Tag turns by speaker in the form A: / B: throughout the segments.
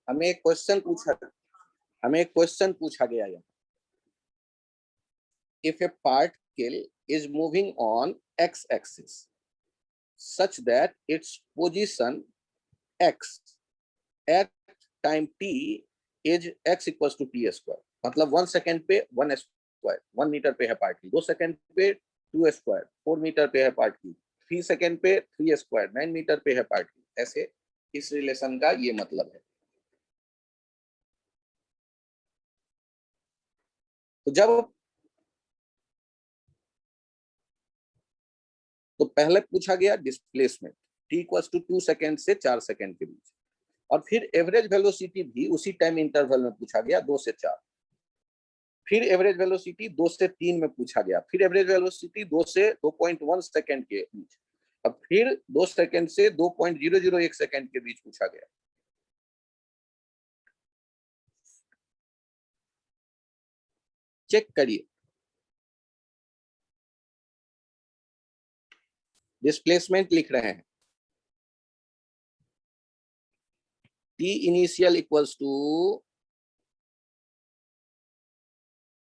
A: हमें एक क्वेश्चन पूछा गया है, if a particle is moving on x axis such that its position x at time t is x equals to t square, मतलब 1 second पे 1 square, 1 metre पे है पार्टिकल, 2 सेकेंड पे 2 स्क्वायर, 4 मीटर पे है पार्टिकल, 3 सेकेंड पे 3 square, 9 metre पे है पार्टिकल। ऐसे इस रिलेशन का ये मतलब है। तो पहले पूछा गया displacement t equals to 2 second से 4 सेकेंड के बीच, और फिर एवरेज वेलोसिटी भी उसी टाइम इंटरवल में पूछा गया 2 से 4, फिर एवरेज वेलोसिटी 2 से 3 में पूछा गया, फिर एवरेज वेलोसिटी 2 से 2.1 सेकेंड के बीच, अब फिर 2 सेकेंड से 2.001 सेकेंड के बीच पूछा गया। चेक करिए, डिस्प्लेसमेंट लिख रहे हैं t initial equals to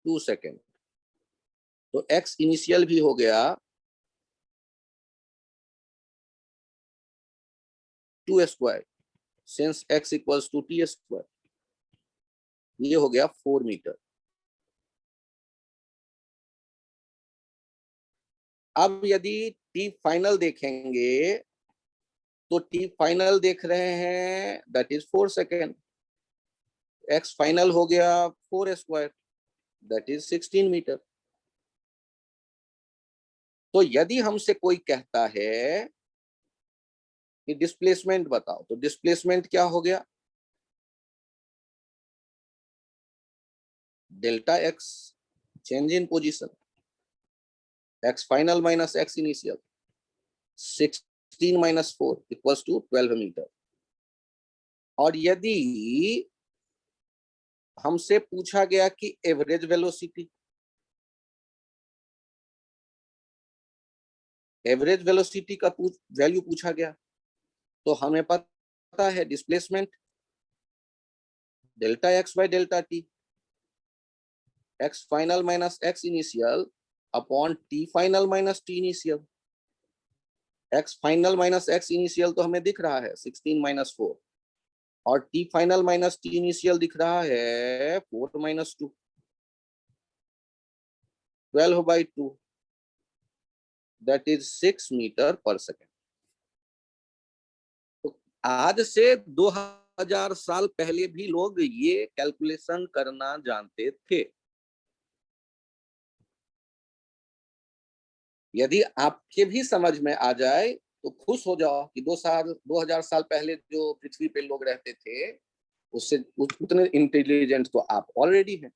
A: 2 second, तो x इनिशियल भी हो गया 2 square, since x equals to t square, ये हो गया 4 मीटर। अब यदि t फाइनल देखेंगे तो t फाइनल देख रहे हैं that is 4 second, x final हो गया 4 स्क्वायर दैट इज 16 मीटर। तो यदि हमसे कोई कहता है कि डिस्प्लेसमेंट बताओ, तो डिस्प्लेसमेंट क्या हो गया, delta x change in position, x final minus x initial, 16 minus 4 equals to 12 metre. और यदि हमसे पूछा गया कि एवरेज वेलोसिटी, एवरेज वेलोसिटी का वैल्यू पूछा गया, तो हमें पता है displacement delta x by delta t, x final minus x initial upon t final minus t initial. x final minus x initial तो हमें दिख रहा है 16 माइनस 4, और t final minus t initial दिख रहा है 4 माइनस 2, 12/2, दैट इज 6 मीटर पर सेकेंड। तो आज से 2000 साल पहले भी लोग ये कैलकुलेशन करना जानते थे। यदि आपके भी समझ में आ जाए तो खुश हो जाओ कि 2000 साल पहले जो पृथ्वी पे लोग रहते थे उससे उतने इंटेलिजेंट तो आप ऑलरेडी हैं।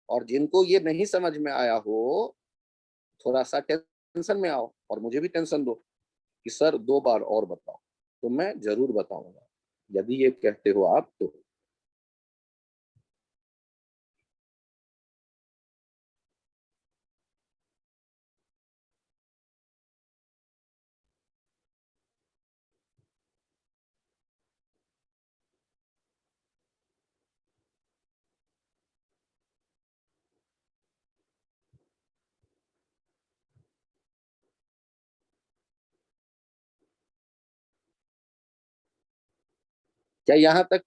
A: और जिनको ये नहीं समझ में आया हो थोड़ा सा टेंशन में आओ और मुझे भी टेंशन दो कि सर 2 बार और बताओ, तो मैं जरूर बताऊंगा यदि ये कहते हो आप तो। क्या यहां तक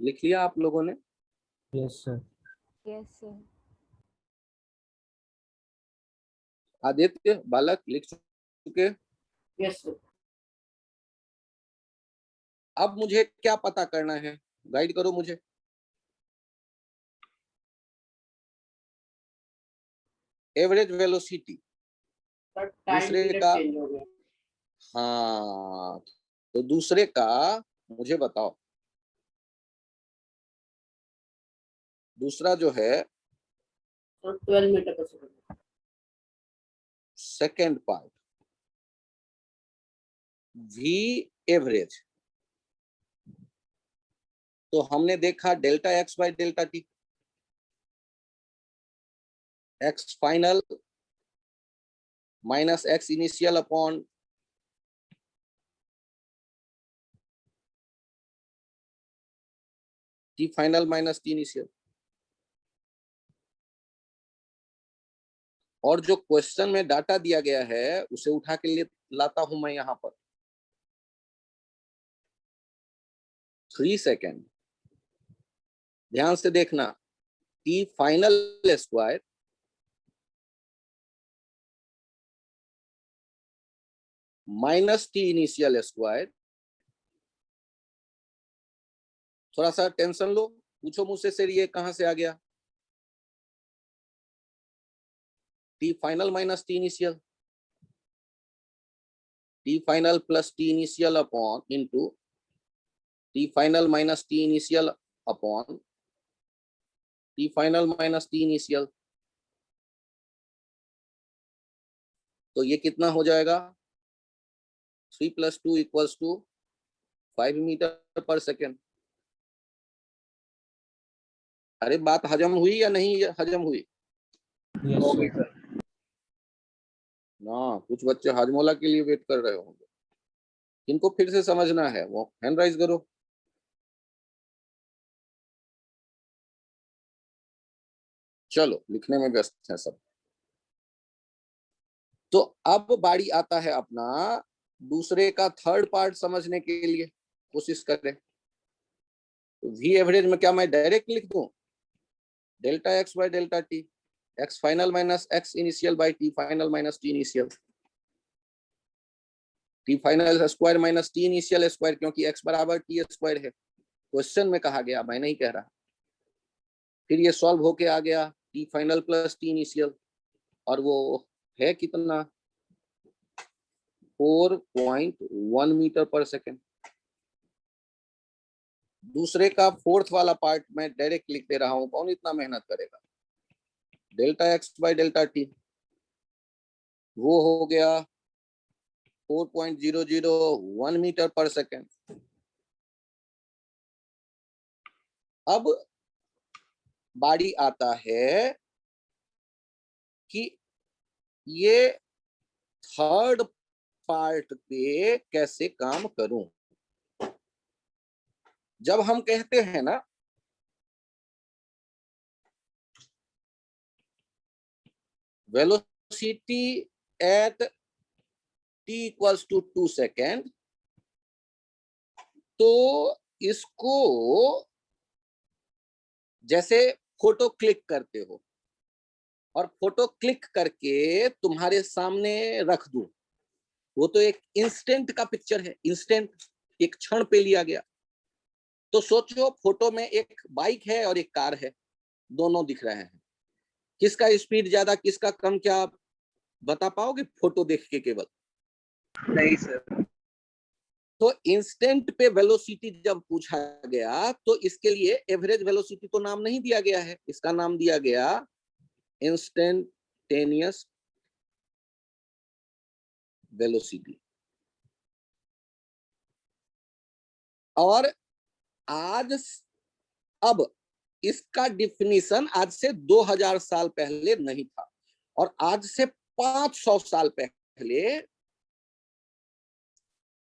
A: लिख लिया आप लोगों ने?
B: Yes sir.
C: Yes sir.
A: Aditya बालक लिख चुके?
D: Yes sir.
A: अब मुझे क्या पता करना है, गाइड करो मुझे। एवरेज वेलोसिटी दूसरे का, हाँ तो दूसरे का मुझे बताओ, दूसरा जो है
D: 12 मीटर पर second,
A: second part v average, तो हमने देखा delta x by delta t, x final minus x initial upon T final minus t initial. और जो क्वेश्चन में डाटा दिया गया है उसे उठा के लिए लाता हूं मैं यहां पर 3 सेकेंड। ध्यान से देखना, T final square minus t initial square. थोड़ा सा टेंशन लो, पूछो मुझसे सर ये कहां से आ गया। T final minus t initial, t final plus T initial upon into T final minus t initial upon T final minus t initial. तो ये कितना हो जाएगा, 3 + 2 = 5 मीटर पर सेकेंड। अरे बात हजम हुई या नहीं हजम हुई?
B: हो गई सर।
A: ना कुछ बच्चे हाजमोला के लिए वेट कर रहे होंगे, इनको फिर से समझना है वो हैंड राइज करो। चलो लिखने में व्यस्त है सब। तो अब बारी आता है अपना दूसरे का थर्ड पार्ट समझने के लिए, कोशिश करें। तो वी एवरेज में क्या मैं डायरेक्ट लिख दूं, delta x by delta t, x final minus x initial by t final minus t initial. T final square minus t initial square, क्योंकि एक्स बराबर टी स्क्वायर है, क्वेश्चन में कहा गया, मैं नहीं कह रहा। फिर ये सॉल्व होके आ गया T final plus T initial, और वो है कितना, 4.1 मीटर पर सेकेंड। दूसरे का फोर्थ वाला पार्ट मैं डायरेक्ट लिख दे रहा हूं, कौन इतना मेहनत करेगा। Delta x by delta T वो हो गया 4.001 मीटर पर सेकेंड। अब बारी आता है कि ये थर्ड पार्ट पे कैसे काम करूं। जब हम कहते हैं ना वेलोसिटी एट t = 2 सेकेंड, तो इसको जैसे फोटो क्लिक करते हो और फोटो क्लिक करके तुम्हारे सामने रख दूं, वो तो एक इंस्टेंट का पिक्चर है, इंस्टेंट, एक क्षण पे लिया गया। तो सोचो फोटो में एक बाइक है और एक कार है, दोनों दिख रहे हैं, किसका स्पीड ज्यादा किसका कम, क्या आप बता पाओगे फोटो देख के केवल?
B: नहीं सर।
A: तो इंस्टेंट पे वेलोसिटी जब पूछा गया तो इसके लिए एवरेज वेलोसिटी तो नाम नहीं दिया गया है, इसका नाम दिया गया इंस्टेंटेनियस वेलोसिटी। और आज अब इसका डिफिनीशन आज से 2000 साल पहले नहीं था, और आज से 500 साल पहले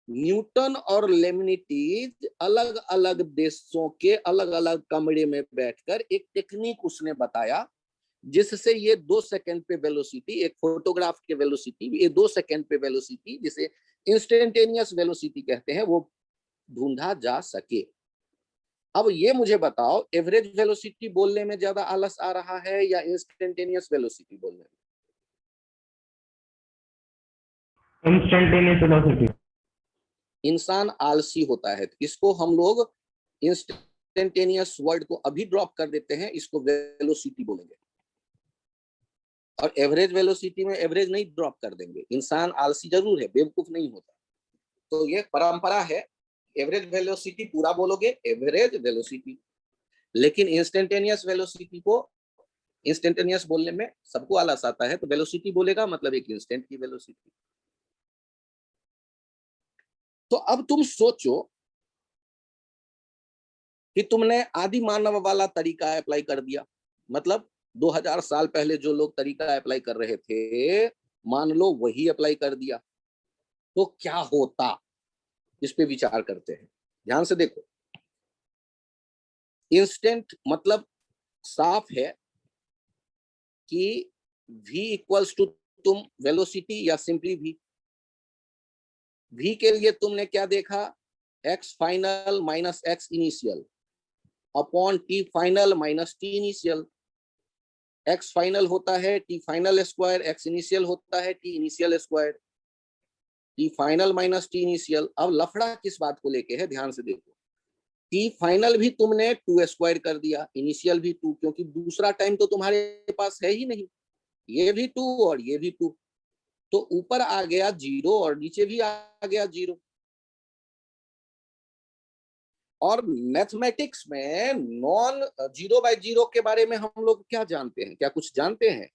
A: न्यूटन और लेमनिटीज अलग अलग देशों के अलग अलग कमरे में बैठकर एक टेक्निक उसने बताया, जिससे ये 2 सेकंड पे वेलोसिटी, एक फोटोग्राफ के वेलोसिटी, ये 2 सेकंड पे वेलोसिटी जिसे इंस्टेंटेनियस वेलोसिटी कहते हैं, वो ढूंढा जा सके। अब ये मुझे बताओ, एवरेज वेलोसिटी बोलने में ज्यादा आलस आ रहा है या इंस्टेंटेनियस वेलोसिटी बोलने में?
B: Instantaneous velocity.
A: इंसान आलसी होता है, इसको हम लोग इंस्टेंटेनियस वर्ड को अभी ड्रॉप कर देते हैं, इसको वेलोसिटी बोलेंगे। और एवरेज वेलोसिटी में एवरेज नहीं ड्रॉप कर देंगे। इंसान आलसी जरूर है, बेवकूफ नहीं होता। तो ये परंपरा है, एवरेज वेलोसिटी पूरा बोलोगे एवरेज वेलोसिटी, लेकिन इंस्टेंटेनियस वेलोसिटी को, इंस्टेंटेनियस बोलने में सबको आलस आता है, तो वेलोसिटी बोलेगा मतलब एक इंस्टेंट की वेलोसिटी। तो अब तुम सोचो कि तुमने आदि मानव वाला तरीका अप्लाई कर दिया, मतलब 2000 साल पहले जो लोग तरीका अप्लाई कर रहे थे, मान लो वही अप्लाई कर दिया, तो क्या होता, इस पे विचार करते हैं। ध्यान से देखो, इंस्टेंट मतलब साफ है कि v इक्वल्स टू तुम वेलोसिटी या सिंपली v के लिए तुमने क्या देखा, x final minus x initial upon t final minus t initial. x final होता है t final square, x initial होता है t initial square, t final minus t initial. अब लफड़ा किस बात को लेके है, ध्यान से देखो। t फाइनल भी तुमने 2 स्क्वायर कर दिया, इनिशियल भी 2, क्योंकि दूसरा टाइम तो तुम्हारे पास है ही नहीं। ये भी 2 और ये भी 2, तो ऊपर आ गया 0 और नीचे भी आ गया 0। और मैथमेटिक्स में नॉन 0/0 के बारे में हम लोग क्या जानते हैं, क्या कुछ जानते हैं?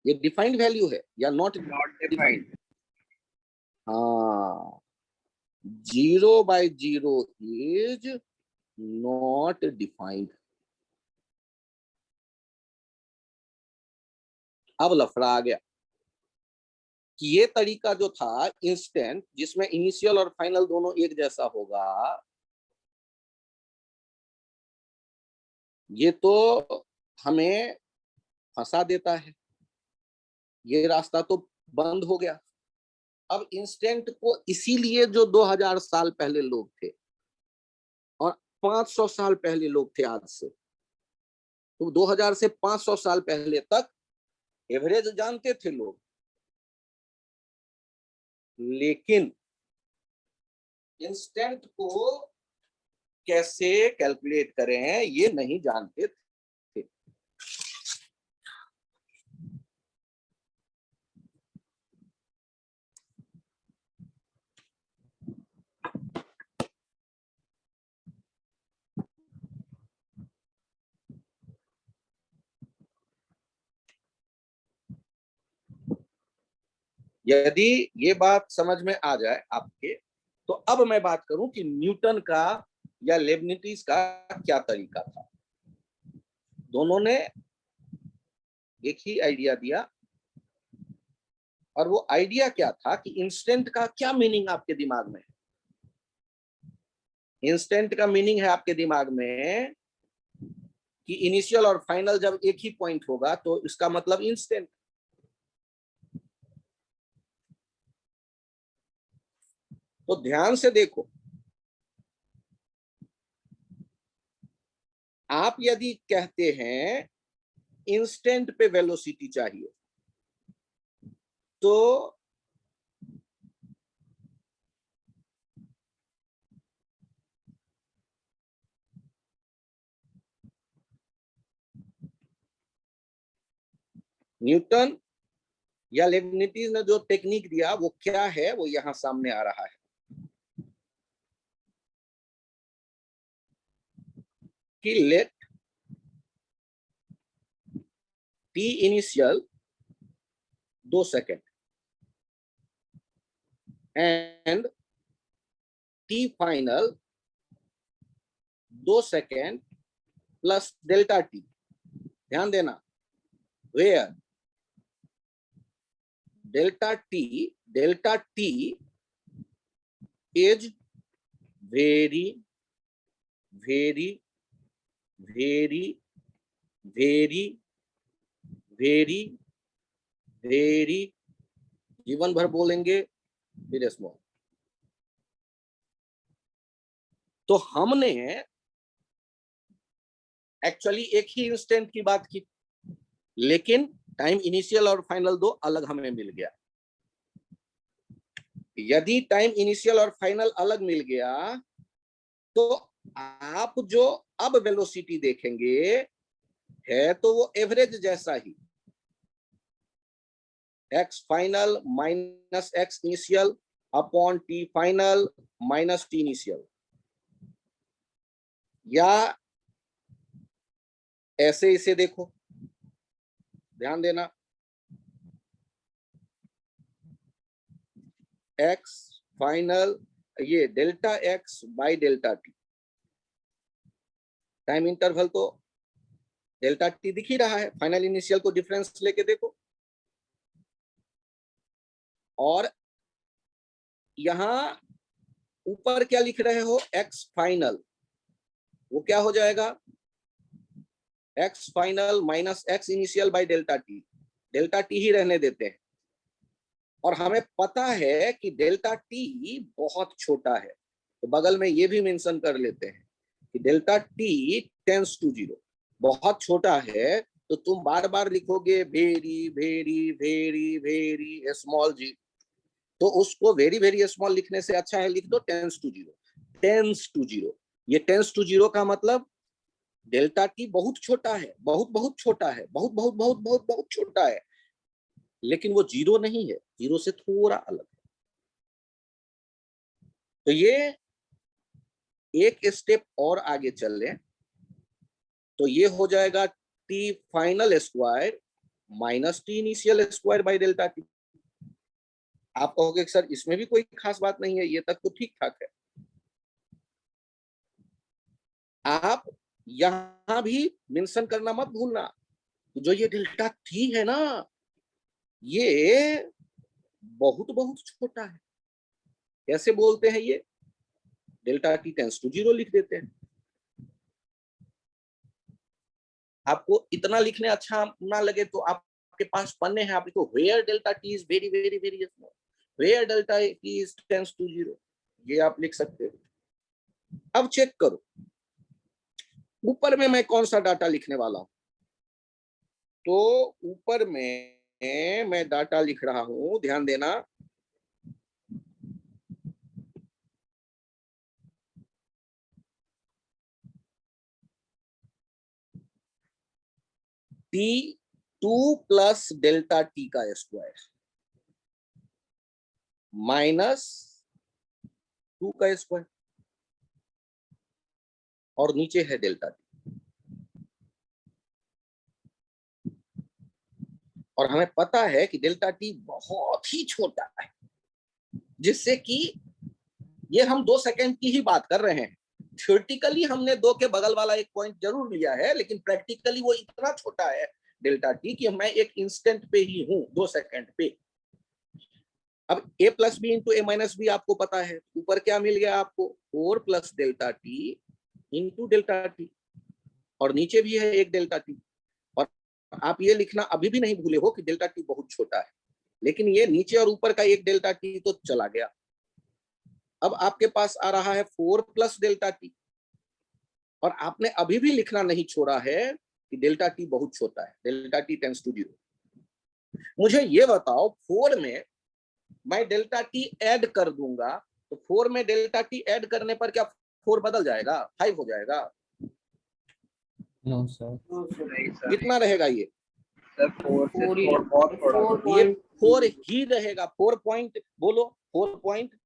A: ये डिफाइंड वैल्यू है या नॉट डिफाइंड? हाँ, 0/0 इज नॉट डिफाइंड। अब लफड़ा आ गया कि ये तरीका जो था इंस्टेंट, जिसमें इनिशियल और फाइनल दोनों एक जैसा होगा, ये तो हमें फंसा देता है, ये रास्ता तो बंद हो गया। अब इंस्टेंट को इसीलिए जो 2000 साल पहले लोग थे और 500 साल पहले लोग थे आज से, तो 2000 से 500 साल पहले तक एवरेज जानते थे लोग, लेकिन इंस्टेंट को कैसे कैलकुलेट करें ये नहीं जानते थे। यदि ये बात समझ में आ जाए आपके, तो अब मैं बात करूं कि न्यूटन का या लेबनिट्ज का क्या तरीका था। दोनों ने एक ही आइडिया दिया, और वो आइडिया क्या था कि इंस्टेंट का क्या मीनिंग आपके दिमाग में है? इंस्टेंट का मीनिंग है आपके दिमाग में कि इनिशियल और फाइनल जब एक ही पॉइंट होगा तो इसका मतलब इंस्टेंट। तो ध्यान से देखो, आप यदि कहते हैं इंस्टेंट पे वेलोसिटी चाहिए, तो न्यूटन या लेबनिट्ज ने जो टेक्निक दिया वो क्या है, वो यहां सामने आ रहा है कि let t initial 2 second and t final 2 second plus delta t. ध्यान देना, where delta t is very very very very very very, जीवन भर बोलेंगे फिर स्मॉल। तो हमने एक्चुअली एक ही इंस्टेंट की बात की, लेकिन टाइम इनिशियल और फाइनल दो अलग हमें मिल गया। यदि टाइम इनिशियल और फाइनल अलग मिल गया, तो आप जो अब वेलोसिटी देखेंगे है तो वो एवरेज जैसा ही, x final minus x initial upon t final minus t initial, या ऐसे इसे देखो, ध्यान देना, x फाइनल ये delta x by delta t, time interval तो डेल्टा t दिख ही रहा है, फाइनल इनिशियल को डिफरेंस लेके देखो। और यहां ऊपर क्या लिख रहे हो, x फाइनल वो क्या हो जाएगा, x final minus x initial by delta t ही रहने देते हैं। और हमें पता है कि डेल्टा टी बहुत छोटा है, तो बगल में ये भी मेंशन कर लेते हैं कि delta t tends to zero, बहुत छोटा है, तो तुम बार बार लिखोगे very very very very small जी, तो उसको वेरी वेरी स्मॉल लिखने से अच्छा है लिख दो tends to zero. Tends to zero, ये टेंस टू जीरो का मतलब डेल्टा टी बहुत छोटा है, बहुत बहुत छोटा है, बहुत बहुत बहुत बहुत बहुत छोटा है, लेकिन वो जीरो नहीं है, जीरो से थोड़ा अलग है। तो ये एक स्टेप और आगे चल लें तो ये हो जाएगा T final square minus t initial square by delta T. आप कहोगे सर इसमें भी कोई खास बात नहीं है, ये तक तो ठीक ठाक है। आप यहां भी मेंशन करना मत भूलना, जो ये डेल्टा टी है ना, ये बहुत बहुत छोटा है। कैसे बोलते हैं ये, delta t tends to zero लिख देते हैं। आपको इतना लिखने अच्छा ना लगे तो आपके पास पन्ने हैं, आप लिखो where delta t is very very very small, where delta t is tends to zero, ये आप लिख सकते हो। अब चेक करो ऊपर में मैं कौन सा डाटा लिखने वाला हूं। तो ऊपर में मैं डाटा लिख रहा हूं, ध्यान देना। T two plus delta t का स्क्वायर माइनस टू का स्क्वायर, और नीचे है डेल्टा टी। और हमें पता है कि डेल्टा टी बहुत ही छोटा है, जिससे कि ये हम 2 सेकंड की ही बात कर रहे हैं। थ्योरेटिकली हमने 2 के बगल वाला एक पॉइंट जरूर लिया है, लेकिन प्रैक्टिकली वो इतना छोटा है डेल्टा टी कि मैं एक इंस्टेंट पे ही हूं, 2 सेकंड पे। अब ए प्लस बी इंटू ए माइनस बी आपको पता है, ऊपर क्या मिल गया आपको, 4 plus delta t into delta T, और नीचे भी है एक डेल्टा टी। और आप ये लिखना अभी भी नहीं भूले हो कि डेल्टा टी बहुत छोटा है, लेकिन ये नीचे और ऊपर का एक डेल्टा टी तो चला गया। अब आपके पास आ रहा है 4 प्लस डेल्टा टी, और आपने अभी भी लिखना नहीं छोड़ा है कि डेल्टा टी बहुत छोटा है, delta t tends to zero. मुझे ये बताओ 4 में मैं डेल्टा टी ऐड कर दूंगा, तो 4 में डेल्टा टी ऐड करने पर क्या 4 बदल जाएगा, 5 हो जाएगा?
B: No sir.
D: नहीं सर,
A: कितना रहेगा ये?
B: सर 4 से
D: 4 ही,
B: 4 बहुत थोड़ा।
D: 4
A: ये
D: पॉइंट
A: 4 ही रहेगा। 4 पॉइंट बोलो, 4 पॉइंट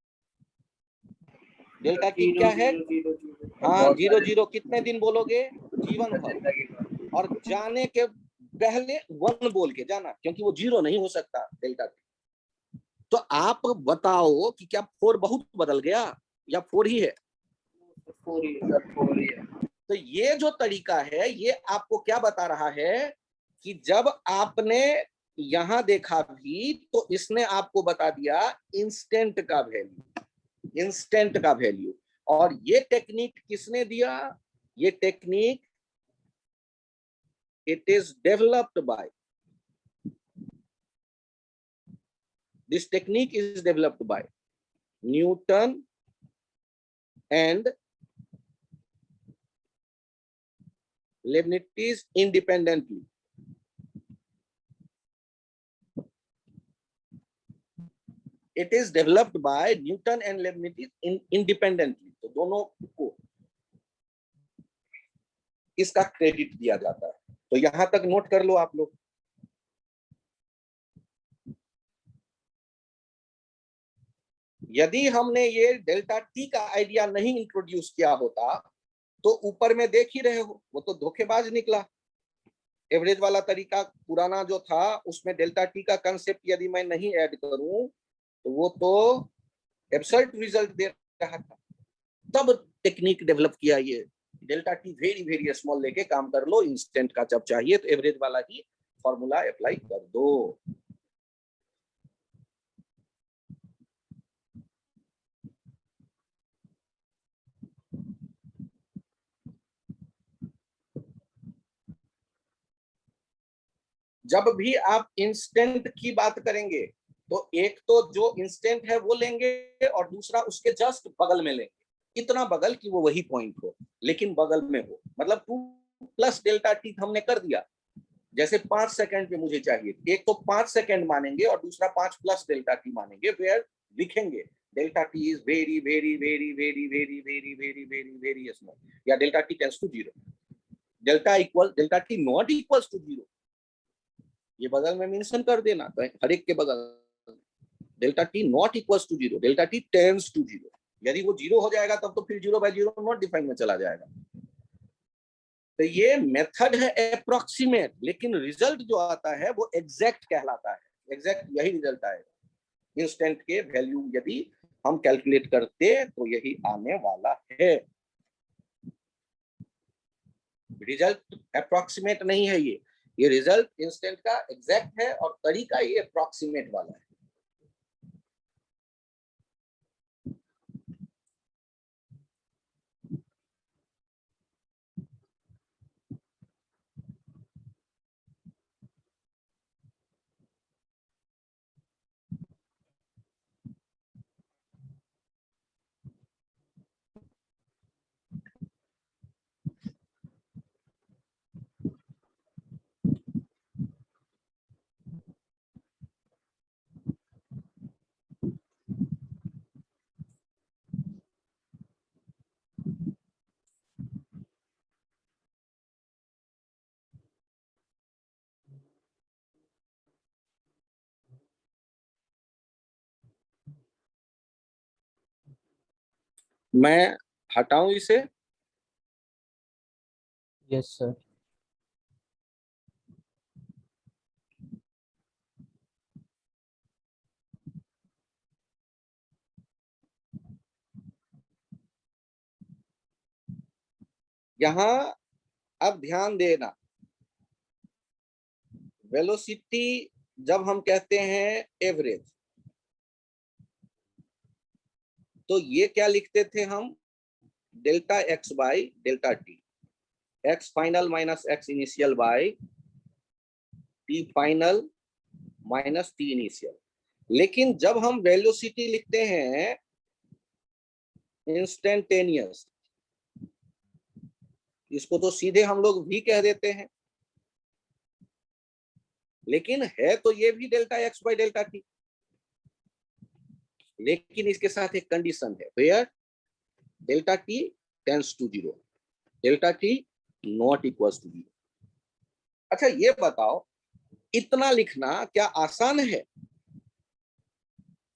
A: डेल्टा टी क्या है?
D: 0.0000।
A: हाँ, 0 0 कितने दिन बोलोगे? जीवन भर। और जाने के पहले 1 बोल के जाना, क्योंकि वो 0 नहीं हो सकता डेल्टा टी। तो आप बताओ कि क्या 4 बहुत बदल गया या 4 ही है?
D: 4 ही है।
B: सर 4 ही है।
A: तो ये जो तरीका है ये आपको क्या बता रहा है कि जब आपने यहां देखा भी तो इसने आपको बता दिया इंस्टेंट का वैल्यू, इंस्टेंट का वैल्यू। और ये टेक्निक किसने दिया? ये technique it is developed by, this technique is developed by Newton and Leibniz independently. It is developed by Newton and Leibniz independently. तो दोनों को इसका क्रेडिट दिया जाता है। तो यहां तक नोट कर लो आप लोग। यदि हमने ये डेल्टा टी का आइडिया नहीं इंट्रोड्यूस किया होता तो ऊपर में देख ही रहे हो वो तो धोखेबाज निकला। एवरेज वाला तरीका पुराना जो था उसमें डेल्टा टी का कंसेप्ट यदि मैं नहीं ऐड करूं तो वो तो एब्सर्ड रिजल्ट दे रहा था। तब टेक्निक डेवलप किया ये, delta T very very small लेके काम कर लो, इंस्टेंट का जब चाहिए तो एवरेज वाला ही फॉर्मूला अप्लाई कर दो। जब भी आप इंस्टेंट की बात करेंगे तो एक तो जो इंस्टेंट है वो लेंगे और दूसरा उसके जस्ट बगल में लेंगे, इतना बगल कि वो वही पॉइंट हो लेकिन बगल में हो। मतलब 2 प्लस डेल्टा टी हमने कर दिया। जैसे 5 सेकंड पे मुझे चाहिए, एक तो 5 सेकंड मानेंगे और दूसरा 5 प्लस डेल्टा टी मानेंगे, वेयर लिखेंगे delta t is very very very very very very very very very small, या delta t tends to 0, delta t not equals to 0, ये बगल में मेंशन कर देना तो हर एक के बगल, delta t not equals to 0, delta t tends to 0। यदि वो 0 हो जाएगा तब तो फिर 0/0 नॉट डिफाइन में चला जाएगा। तो ये मेथड है अप्रोक्सीमेट, लेकिन रिजल्ट जो आता है वो एग्जैक्ट कहलाता है। एग्जैक्ट यही रिजल्ट आएगा इंस्टेंट के वैल्यू यदि हम कैलकुलेट करते तो यही आने वाला है। रिजल्ट अप्रोक्सीमेट नहीं है, ये रिजल्ट इंस्टेंट का एग्जैक्ट है और तरीका ये अप्रोक्सीमेट वाला है। मैं हटाऊं इसे?
B: Yes, sir.
A: यहां अब ध्यान देना, वेलोसिटी जब हम कहते हैं एवरेज, तो ये क्या लिखते थे हम? Delta x by delta t, x final minus x initial by T final minus t initial. लेकिन जब हम वेलोसिटी लिखते हैं इंस्टेंटेनियस, इसको तो सीधे हम लोग भी कह देते हैं, लेकिन है तो ये भी delta x by delta t, लेकिन इसके साथ एक कंडीशन है, where delta t tends to 0, delta t not equals to 0। अच्छा ये बताओ, इतना लिखना क्या आसान है?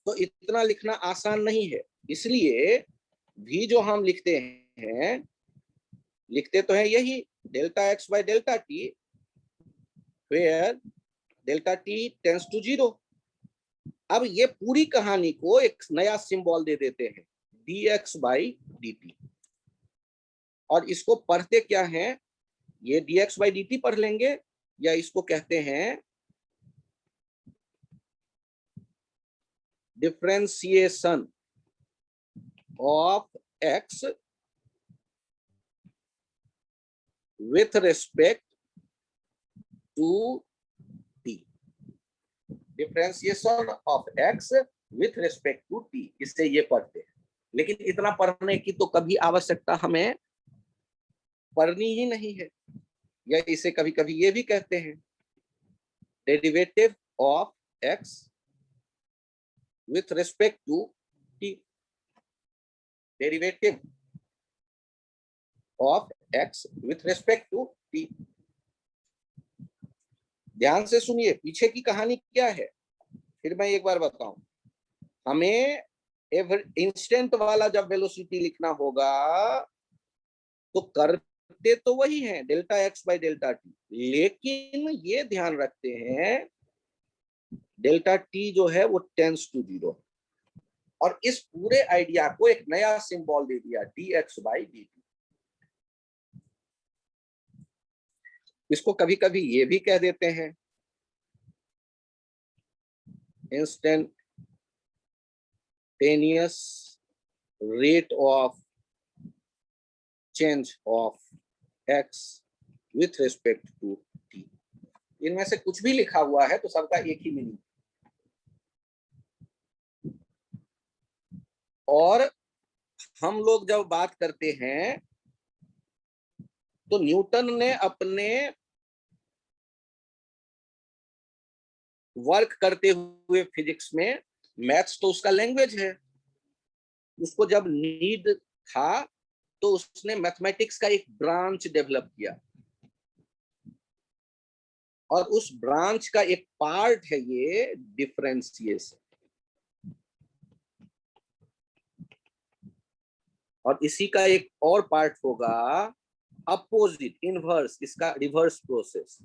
A: तो इतना लिखना आसान नहीं है, इसलिए भी जो हम लिखते हैं, लिखते तो है यही delta x by delta t, where delta t tends to 0। अब ये पूरी कहानी को एक नया सिंबल दे देते हैं, dx बाई dt, और इसको पढ़ते क्या है? ये dx बाई dt पढ़ लेंगे, या इसको कहते हैं differentiation of x with respect to t, differentiation of x with respect to t, इससे ये पढ़ते हैं। लेकिन इतना पढ़ने की तो कभी आवश्यकता हमें पढ़नी ही नहीं है, या इसे कभी कभी ये भी कहते हैं derivative of x with respect to t, derivative of x with respect to t। ध्यान से सुनिए पीछे की कहानी क्या है, फिर मैं एक बार बताऊं। हमें इंस्टेंट वाला जब वेलोसिटी लिखना होगा तो करते तो वही है delta x by delta t, लेकिन ये ध्यान रखते हैं डेल्टा टी जो है वो टेंड्स टू 0, और इस पूरे आइडिया को एक नया सिंबल दे दिया dx बाई dt। इसको कभी कभी ये भी कह देते हैं instantaneous rate of change of x with respect to t। इनमें से कुछ भी लिखा हुआ है तो सबका एक ही मीनिंग। और हम लोग जब बात करते हैं तो न्यूटन ने अपने वर्क करते हुए फिजिक्स में, मैथ्स तो उसका लैंग्वेज है, उसको जब नीड था तो उसने मैथमेटिक्स का एक ब्रांच डेवलप किया, और उस ब्रांच का एक पार्ट है ये डिफरेंशिएशन। और इसी का एक और पार्ट होगा अपोजिट, इनवर्स, इसका रिवर्स प्रोसेस,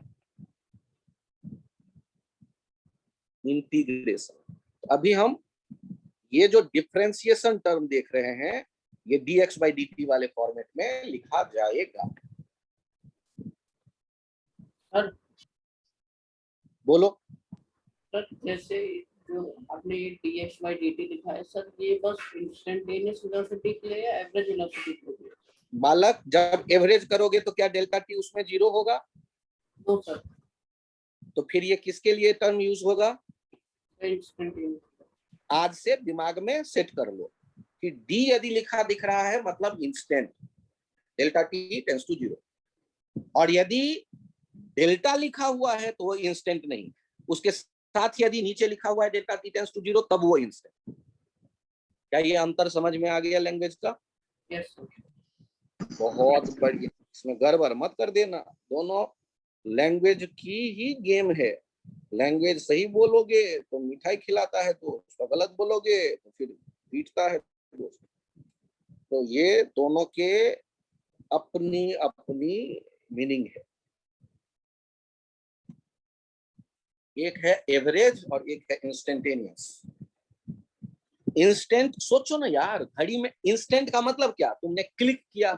A: इंटीग्रेशन। अभी हम ये जो डिफरेंशिएशन टर्म देख रहे हैं ये dx by dt वाले फॉर्मेट में लिखा जाएगा।
D: सर
A: बोलो।
D: सर जैसे जो आपने ये dx by dt लिखा है सर, ये बस इंस्टेंटेनियस वेलोसिटी के लिए या एवरेज वेलोसिटी के लिए?
A: बालक, जब एवरेज करोगे तो क्या डेल्टा टी उसमें 0 होगा?
D: नो सर,
A: तो फिर ये किसके लिए टर्म यूज होगा?
D: इंस्टेंटेनियस।
A: आज से दिमाग में सेट कर लो कि डी यदि लिखा दिख रहा है मतलब instant, delta t tends to 0। और यदि डेल्टा लिखा हुआ है तो वो इंस्टेंट नहीं, उसके साथ यदि नीचे लिखा हुआ है डेल्टा टी टेंस टू 0 तब वो इंस्टेंट। क्या ये अंतर समझ में आ गया लैंग्वेज का?
D: Yes sir.
A: बहुत बढ़िया, इसमें गड़बड़ मत कर देना, दोनों लैंग्वेज की ही गेम है। लैंग्वेज सही बोलोगे तो मिठाई खिलाता है दोस्त, तो गलत बोलोगे तो फिर पीटता है दोस्त। तो ये दोनों के अपनी अपनी मीनिंग है, एक है एवरेज और एक है इंस्टेंटेनियस। इंस्टेंट सोचो ना यार, घड़ी में इंस्टेंट का मतलब क्या? तुमने क्लिक किया,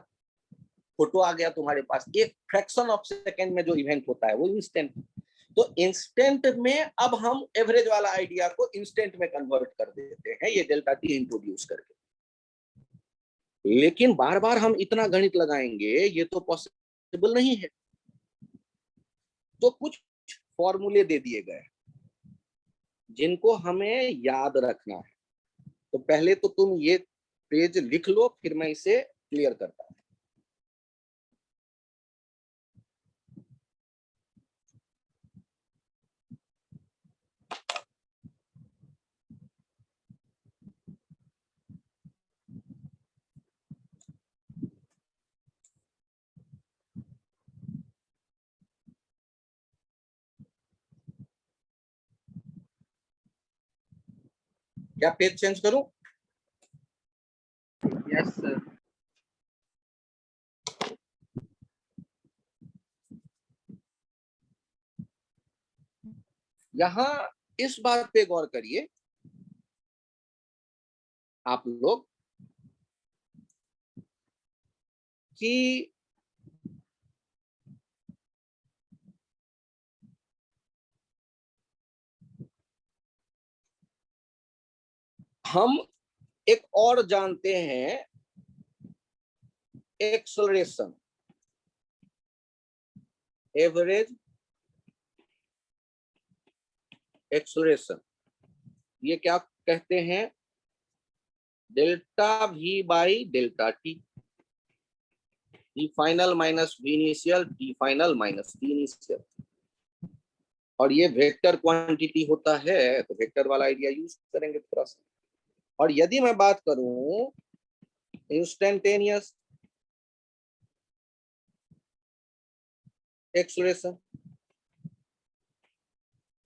A: फोटो आ गया तुम्हारे पास, एक फ्रैक्शन ऑफ सेकंड में जो इवेंट होता है वो इंस्टेंट। तो इंस्टेंट में अब हम एवरेज वाला आइडिया को इंस्टेंट में कन्वर्ट कर देते हैं ये डेल्टा टी इंट्रोड्यूस करके। लेकिन बार बार हम इतना गणित लगाएंगे ये तो पॉसिबल नहीं है। तो कुछ फॉर्मूले दे दिए गए जिनको हमें याद रखना है। तो पहले तो तुम ये पेज लिख लो, फिर मैं इसे क्लियर करता हूं। क्या पेज चेंज करूं?
D: Yes sir.
A: यहां इस बात पे गौर करिए आप लोग कि हम एक और जानते हैं एक्सेलरेशन, एवरेज एक्सेलरेशन। ये क्या कहते हैं? Delta v by delta t, t final minus v initial, t final minus t initial. और ये वेक्टर क्वांटिटी होता है तो वेक्टर वाला आइडिया यूज करेंगे थोड़ा सा। और यदि मैं बात करूं इंस्टेंटेनियस एक्सेलरेशन,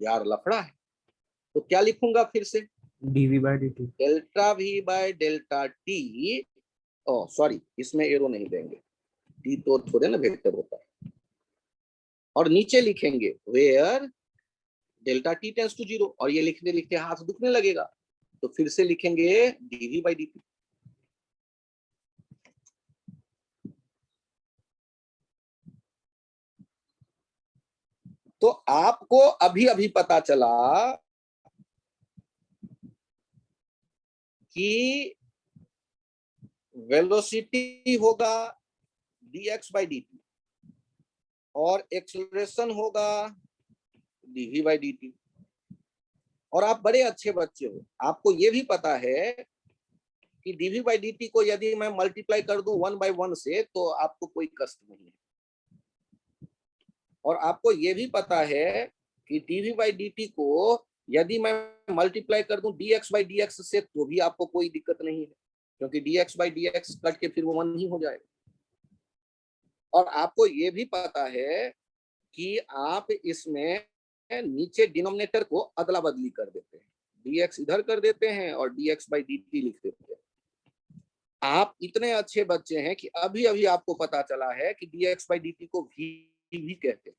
A: यार लफड़ा है, तो क्या लिखूंगा फिर से?
B: dv by dt।
A: Delta v by delta t, oh sorry इसमें एरो नहीं देंगे, टी तो थोड़े ना वेक्टर होता है। और नीचे लिखेंगे where delta t tends to 0, और ये लिखते लिखते हाथ दुखने लगेगा, तो फिर से लिखेंगे डीवी बाई डी टी। तो आपको अभी अभी पता चला कि वेलोसिटी होगा dx by dt और एक्सेलरेशन होगा dv by dt। और आप बड़े अच्छे बच्चे हो, आपको ये भी पता है कि dv by dt को यदि मैं मल्टीप्लाई कर दूं 1/1 से तो आपको कोई कष्ट नहीं है। और आपको ये भी पता है कि dv by dt को यदि मैं मल्टीप्लाई कर दूं dx by dx से तो भी आपको कोई दिक्कत नहीं है, क्योंकि dx by dx कट के फिर वो 1 ही हो जाएगा। और आपको ये भी पता है कि आप इसमें नीचे डिनोमिनेटर को अदला बदली कर देते हैं, dx इधर कर देते हैं और dx by dt लिख देते हैं। आप इतने अच्छे बच्चे हैं कि अभी अभी आपको पता चला है कि dx by dt को भी कहते हैं।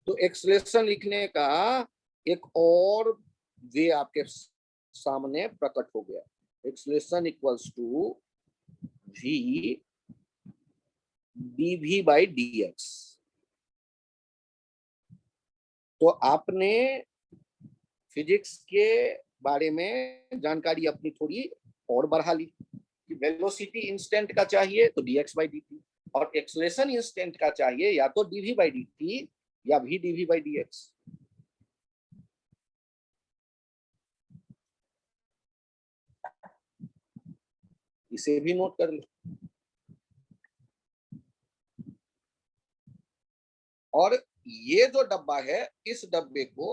A: तो एक्सलेशन लिखने का एक और वे आपके सामने प्रकट हो गया। Acceleration equals to v dv by dx। तो आपने फिजिक्स के बारे में जानकारी अपनी थोड़ी और बढ़ा ली कि वेलोसिटी इंस्टेंट का चाहिए तो dx by dt, और एक्सलेशन इंस्टेंट का चाहिए या तो dv by dt या v dv by dx। इसे भी नोट कर लो। और ये जो डब्बा है, इस डब्बे को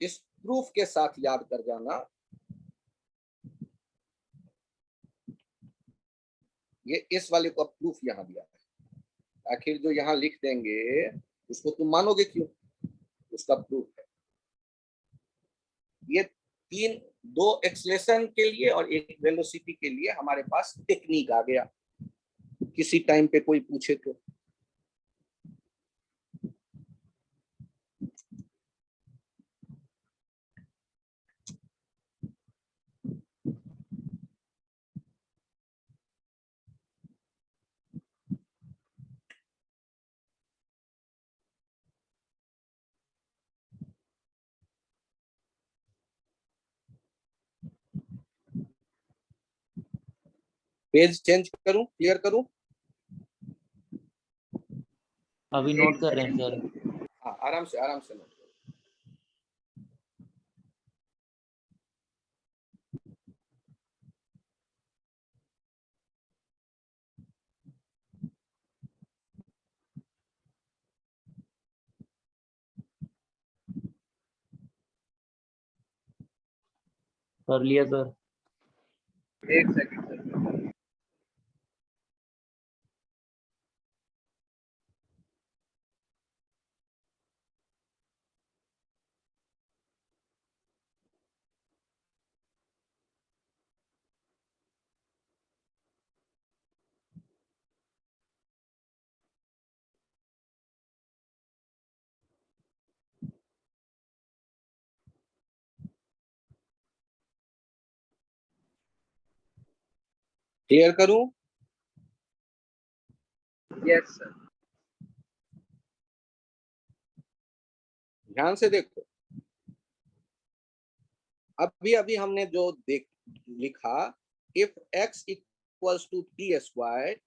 A: इस प्रूफ के साथ याद कर जाना। ये इस वाले का प्रूफ यहाँ दिया है, आखिर जो यहाँ लिख देंगे उसको तुम मानोगे क्यों, उसका प्रूफ है। ये दो एक्सलेशन के लिए और एक वेलोसिटी के लिए हमारे पास टेक्निक आ गया, किसी टाइम पे कोई पूछे तो। पेज चेंज करूं, क्लियर करूं?
B: अभी नोट कर रहे हैं सर।
A: हाँ, आराम से नोट करो।
B: कर लिया सर।
A: एक सेकंड सर। क्लियर करूं? Yes sir. ध्यान से देखो, अभी अभी हमने जो लिखा, if x equals to t square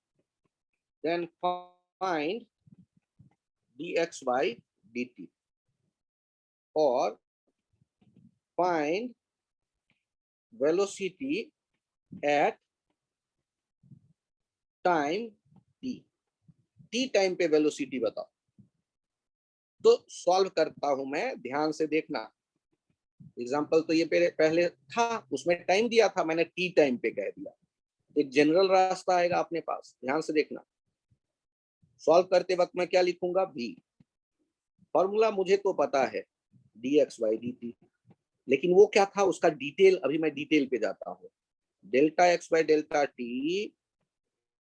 A: then find dx by dt, और find velocity at time t time पे वेलोसिटी बताओ। तो सॉल्व करता हूं मैं, ध्यान से देखना। एग्जाम्पल तो ये पहले था, उसमें टाइम दिया था, मैंने टी टाइम पे कह दिया। एक जनरल रास्ता आएगा अपने पास, ध्यान से देखना। सॉल्व करते वक्त मैं क्या लिखूंगा, v। फॉर्मूला मुझे तो पता है dx by dt, लेकिन वो क्या था उसका डिटेल, अभी मैं डिटेल पे जाता हूँ। Delta x by delta t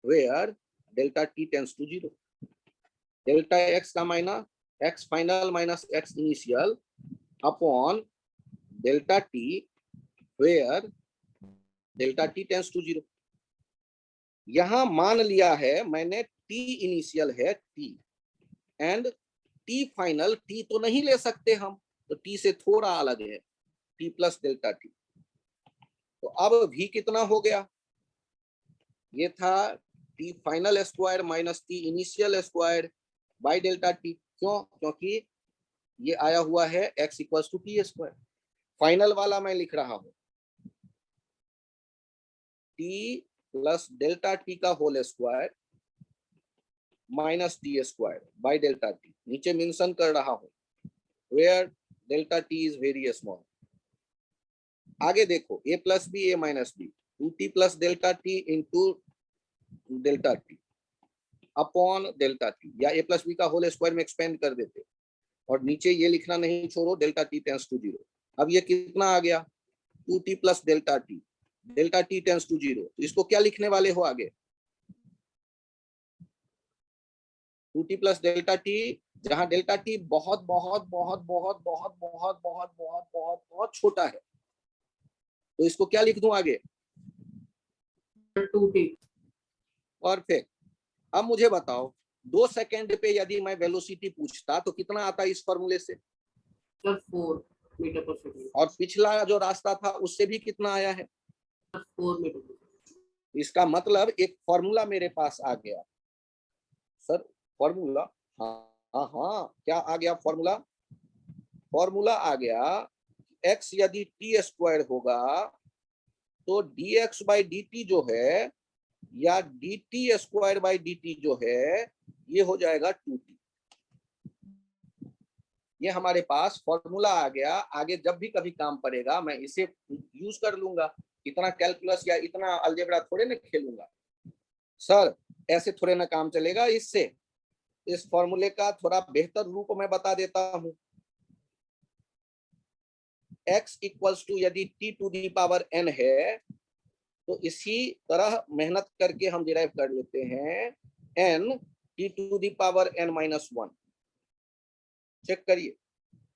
A: where delta t tends to 0। Delta x का माइना x final minus x initial upon delta t where delta t tends to 0। यहां मान लिया है मैंने t इनिशियल है t and t final, t तो नहीं ले सकते हम, तो t से थोड़ा अलग है, t प्लस डेल्टा t। तो अब v कितना हो गया, ये था t final square minus t initial square by delta t। क्यों? क्योंकि ये आया हुआ है x equals to t square. Final वाला मैं लिख रहा हूं t प्लस डेल्टा टी का whole square minus t square by delta t. नीचे मेंशन कर रहा हूं where delta t is very small. आगे देखो a plus B A minus B 2t plus delta t into delta t upon delta t, या a plus B का whole square में expand कर देते और नीचे ये लिखना नहीं छोड़ो delta t tends to zero. अब ये कितना आ गया 2t plus delta t tends to zero. तो इसको क्या लिखने वाले हो आगे 2t प्लस डेल्टा टी, जहां डेल्टा टी बहुत बहुत बहुत बहुत बहुत बहुत बहुत बहुत बहुत बहुत छोटा है, तो इसको क्या लिख दूं आगे
D: 2t
A: परफेक्ट। अब मुझे बताओ 2 सेकेंड पे यदि मैं वेलोसिटी पूछता तो कितना आता इस फॉर्मूले से,
D: सर 4 मीटर पर सेकंड,
A: और पिछला जो रास्ता था उससे भी कितना आया है।
D: 4 मीटर पर सेकंड।
A: इसका मतलब एक फॉर्मूला मेरे पास आ गया। सर फॉर्मूला, हाँ हाँ हाँ, क्या आ गया फॉर्मूला, फॉर्मूला आ गया x यदि टी स्क्वायर होगा तो dx बाई dt जो है, या dt स्क्वायर बाई dt जो है, ये हो जाएगा 2t। ये हमारे पास फॉर्मूला आ गया। आगे जब भी कभी काम पड़ेगा मैं इसे यूज कर लूंगा। इतना कैलकुलस या इतना अलजेब्रा थोड़े ना खेलूंगा सर, ऐसे थोड़े ना काम चलेगा। इससे इस फॉर्मूले का थोड़ा बेहतर रूप मैं बता देता हूं। x इक्वल्स टू यदि t to the power n है तो इसी तरह मेहनत करके हम डिराइव कर लेते हैं n t to the power n minus 1। Check करिए,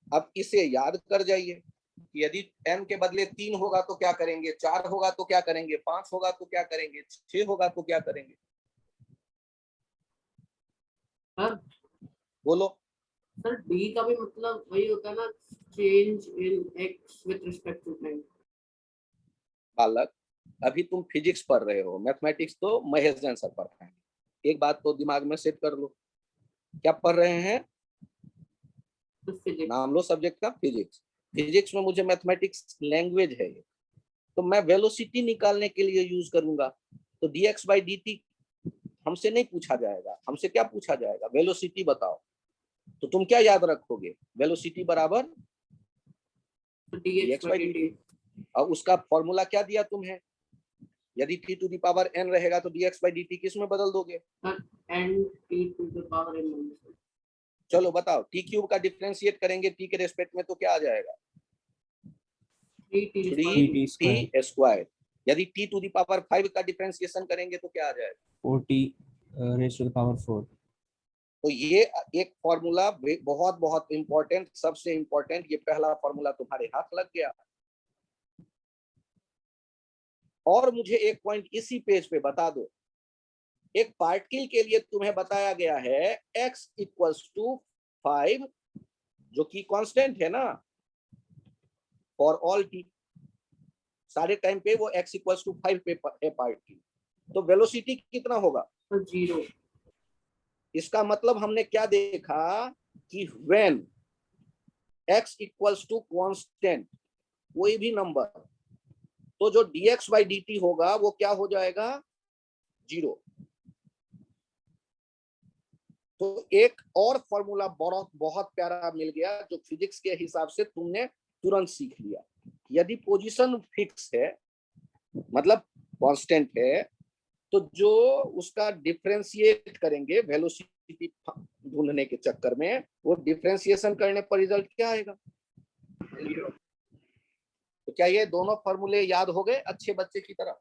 A: अब इसे याद कर जाइए कि यदि n के बदले 3 होगा तो क्या करेंगे, 4 होगा तो क्या करेंगे, 5 होगा तो क्या करेंगे, 6 होगा तो क्या करेंगे,
D: सर
A: बोलो।
D: सर d का भी मतलब वही होता है ना, change in x with respect to time.
A: बालक अभी तुम फिजिक्स पढ़ रहे हो, मैथमेटिक्स तो महेश जैन सर पढ़ाएंगे। एक बात तो दिमाग में सेट कर लो, क्या पढ़ रहे हैं,
D: तो फिजिक्स
A: नाम लो सब्जेक्ट का, फिजिक्स। फिजिक्स में मुझे मैथमेटिक्स लैंग्वेज है ये, तो मैं वेलोसिटी निकालने के लिए यूज करूंगा। तो dx बाई dt हमसे नहीं पूछा जाएगा, हमसे क्या पूछा जाएगा, वेलोसिटी बताओ। तो तुम क्या याद रखोगे, वेलोसिटी बराबर
D: dx
A: dx बाई dt। और उसका फॉर्मूला क्या दिया तुम्हें, यदि t to the power n रहेगा तो dx बाई dt किस में बदल दोगे,
D: n t to the power n minus 1।
A: चलो बताओ, टी क्यूब का डिफरेंशिएट करेंगे टी के रेस्पेक्ट में तो क्या आ जाएगा
D: 3t
B: t square
A: 3t square. यदि टी टू दी पावर 5 का डिफरेंशिएशन करेंगे तो क्या आ जाएगा
B: 4t raise to the power 4।
A: तो ये एक फॉर्मूला बहुत बहुत इंपॉर्टेंट, सबसे इंपॉर्टेंट, ये पहला फॉर्मूला तुम्हारे हाथ लग गया। और मुझे एक पॉइंट इसी पेज पे बता दो, एक पार्टिकल के लिए तुम्हें बताया गया है x इक्वल्स टू 5, जो कि कांस्टेंट है ना फॉर ऑल टी, सारे टाइम पे वो x इक्वल्स टू 5 पे है पार्टिकल, तो वेलोसिटी कितना होगा,
D: तो 0।
A: इसका मतलब हमने क्या देखा कि when x equals to constant कोई भी नंबर, तो जो dx बाई dt होगा वो क्या हो जाएगा 0। तो एक और फॉर्मूला बहुत बहुत प्यारा मिल गया जो फिजिक्स के हिसाब से तुमने तुरंत सीख लिया। यदि पोजीशन फिक्स है मतलब कांस्टेंट है, तो जो उसका डिफरेंशिएट करेंगे वेलोसिटी ढूंढने के चक्कर में, वो डिफरेंशिएशन करने पर रिजल्ट क्या आएगा। तो क्या ये दोनों फॉर्मूले याद हो गए अच्छे बच्चे की तरह।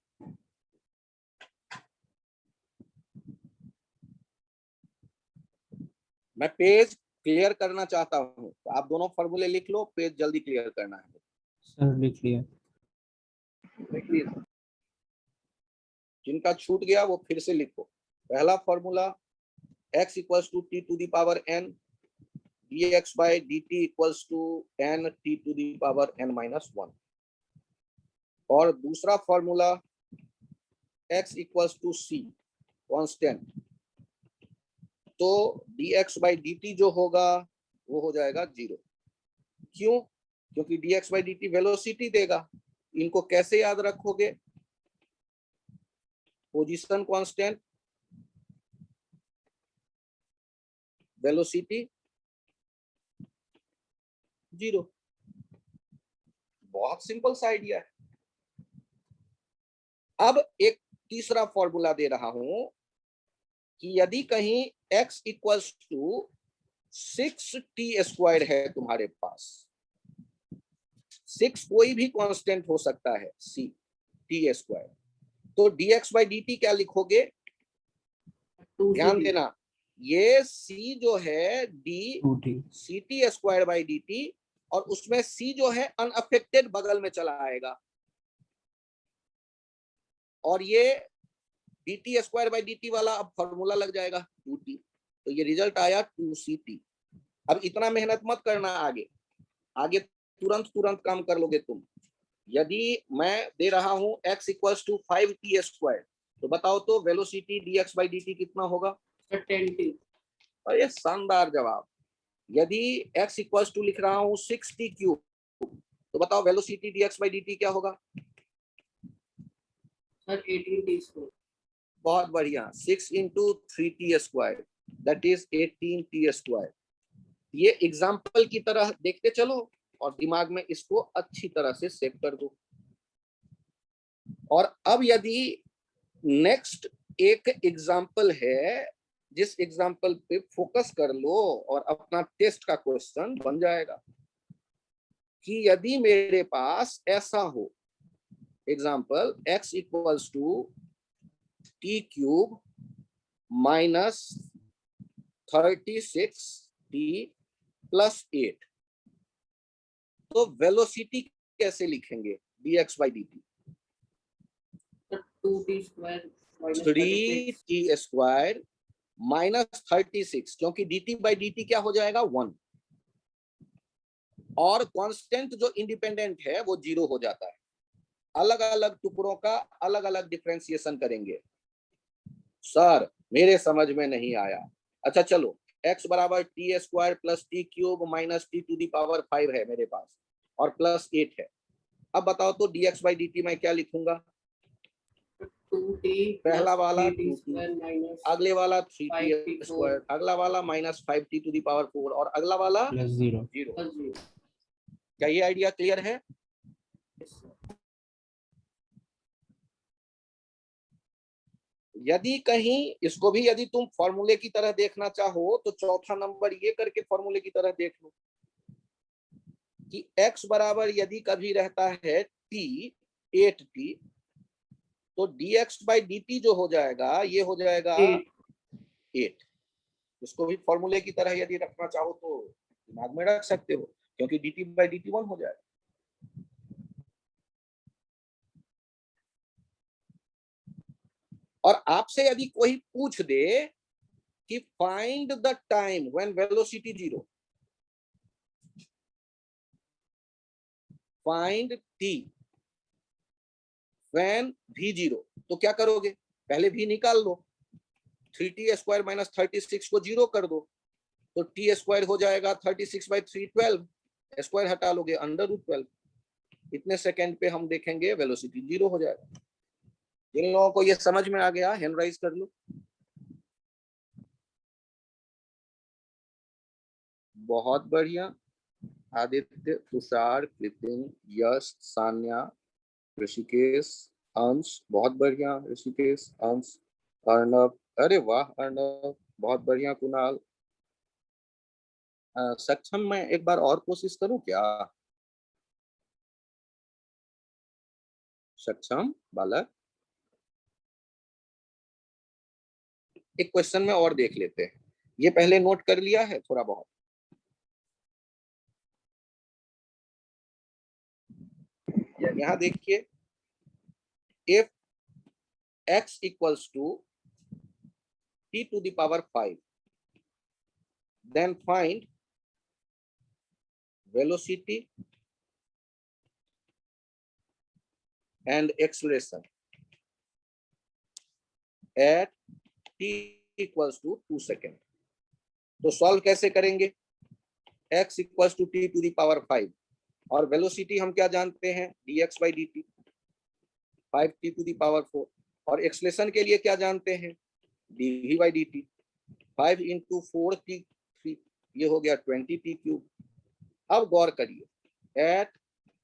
A: मैं पेज क्लियर करना चाहता हूं, तो आप दोनों फॉर्मूले लिख लो, पेज जल्दी क्लियर करना है।
B: सर लिख लिया।
A: जिनका छूट गया वो फिर से लिखो। पहला formula x equals to t to the power n dx by dt equals to n t to the power n minus 1। और दूसरा formula x equals to c constant, तो dx बाई dt जो होगा वो हो जाएगा 0। क्यों? क्योंकि dx by dt वेलोसिटी देगा। इनको कैसे याद रखोगे? Position constant, velocity 0। बहुत सिंपल सा आइडिया है। अब एक तीसरा फॉर्मूला दे रहा हूं कि यदि कहीं x इक्वल्स टू 6t² है तुम्हारे पास, 6 कोई भी कांस्टेंट हो सकता है, c t², तो dx by dt क्या लिखोगे?
D: 2
A: ध्यान
D: CT।
A: देना, ये c जो है d
B: 2t
A: ct² by dt, और उसमें c जो है अनअफेक्टेड बगल में चला आएगा, और ये dt² by dt वाला अब फॉर्मूला लग जाएगा 2t, तो ये रिजल्ट आया 2ct। अब इतना मेहनत मत करना, आगे आगे तुरंत तुरंत काम कर लोगे तुम। यदि मैं दे रहा हूं x इक्वल्स टू 5t², तो बताओ तो वेलोसिटी dx by dt कितना होगा?
D: Sir 10t।
A: और ये शानदार जवाब। यदि x इक्वल्स टू लिख रहा हूं 6t³, तो बताओ वेलोसिटी dx by dt क्या होगा?
D: Sir 18t²।
A: बहुत बढ़िया, 6 into 3t², that is 18t²। ये एग्जाम्पल की तरह देखते चलो और दिमाग में इसको अच्छी तरह से सेव कर दो। और अब यदि नेक्स्ट एक एग्जाम्पल है, जिस एग्जाम्पल पे फोकस कर लो और अपना टेस्ट का क्वेश्चन बन जाएगा, कि यदि मेरे पास ऐसा हो example x equals to t³ minus 36t plus 8, तो वेलोसिटी कैसे लिखेंगे dx by dt?
D: Sir 2t² minus 36।
A: 3t² minus 36, क्योंकि dt by dt क्या हो जाएगा? 1, और कांस्टेंट जो इंडिपेंडेंट है वो 0 हो जाता है। अलग अलग टुकड़ों का अलग अलग डिफरेंशिएशन करेंगे। सर मेरे समझ में नहीं आया। अच्छा चलो, x बराबर t² plus t³ minus t to the power 5 है मेरे पास, और प्लस 8 है। अब बताओ तो dx by dt मैं क्या लिखूंगा?
D: 2t
A: पहला वाला
D: 3t²
A: 2t,
D: माइनस
A: अगले वाला
D: 5t²,
A: 3t², अगला वाला minus 5t to the power 4, और अगला वाला
B: +0
A: 0।
D: प्लस 0।
A: क्या ये आइडिया क्लियर है? यदि कहीं इसको भी यदि तुम फॉर्मूले की तरह देखना चाहो, तो चौथा नंबर ये करके फॉर्मूले की तरह देख लो कि x बराबर यदि कभी रहता है t 8t, तो dx by dt जो हो जाएगा ये हो जाएगा 8। इसको भी फॉर्मूले की तरह यदि रखना चाहो तो दिमाग में रख सकते हो, क्योंकि dt by dt 1 हो जाएगा। और आपसे यदि कोई पूछ दे कि find the time when velocity 0, find t when v0, तो क्या करोगे? पहले v निकाल लो, 3t² माइनस 36 को 0 कर दो, तो t² हो जाएगा 36 by 3 12, स्क्वायर हटा लोगे √12। इतने सेकंड पे हम देखेंगे वेलोसिटी 0 हो जाएगा। जिन लोगों को ये समझ में आ गया हैंड राइज कर लो। बहुत बढ़िया। आदित्य, तुषार, कृतिन, यश, सान्या, ऋषिकेश, अंश, बहुत बढ़िया ऋषिकेश, अंश, अर्णव, अरे वाह अर्णव, बहुत बढ़िया कुणाल। सक्षम, मैं एक बार और कोशिश करूं क्या? सक्षम बालक, एक क्वेश्चन में और देख लेते हैं। ये पहले नोट कर लिया है थोड़ा बहुत? यहाँ देखिए, if x equals to t to the power 5, then find velocity and acceleration at t equals to 2 second. तो सॉल्व कैसे करेंगे? x equals to t to the power 5 और वेलोसिटी हम क्या जानते हैं dx by dt 5t to the power 4 और acceleration के लिए क्या जानते हैं dv by dt 5 into 4t 3 ये हो गया 20t क्यूब। अब गौर करिए at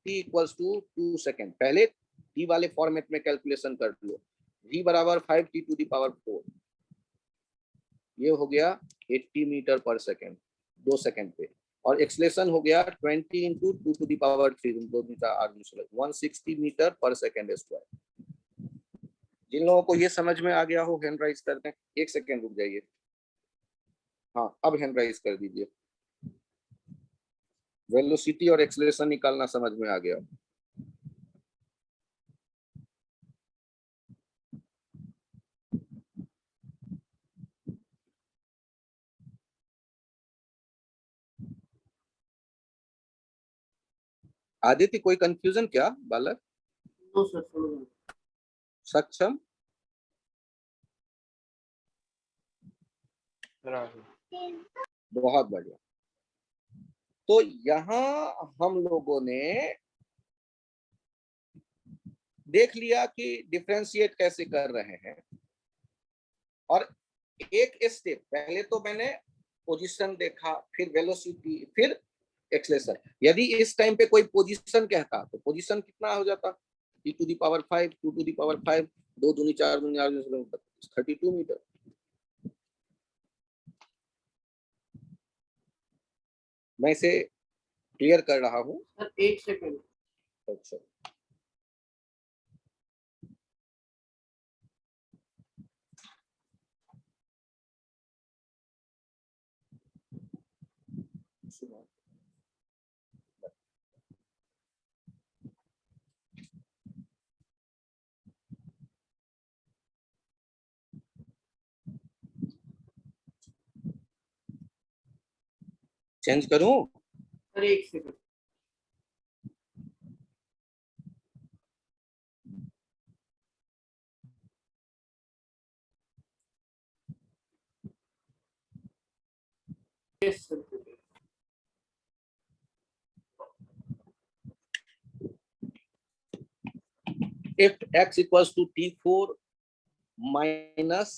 A: t equals to 2 second, पहले t वाले फॉर्मेट में कैलकुलेशन कर लो, v बराबर 5t टू द पावर 4 ये हो गया 80 मीटर पर सेकेंड 2 सेकेंड पे और एक्सलेशन हो गया 20 into 2 to the power 3 160 metre पर सेकेंड स्क्वायर। जिन लोगों को ये समझ में आ गया हो हैंड राइज कर दें, एक सेकेंड रुक जाइए। हाँ अब हैंड राइज कर दीजिए। वेलोसिटी और एक्सलेशन निकालना समझ में आ गया। आदित्य कोई कंफ्यूजन क्या बालक?
D: नो सर,
A: सक्षम? बहुत बढ़िया। तो यहाँ हम लोगों ने देख लिया कि डिफरेंशिएट कैसे कर रहे हैं और एक स्टेप पहले तो मैंने पोजीशन देखा, फिर वेलोसिटी, फिर एक्सलेशन। यदि इस टाइम पे कोई पोजीशन कहता तो पोजीशन कितना हो जाता t to the power 5 2 to the power 5 2 दूनी 4 दूनी 8 32 मीटर। मैं इसे क्लियर कर रहा हूँ।
D: सर एक सेकंड।
A: अच्छा चेंज करूं?
D: सर एक second. Yes sir.
A: If x equals to t4 minus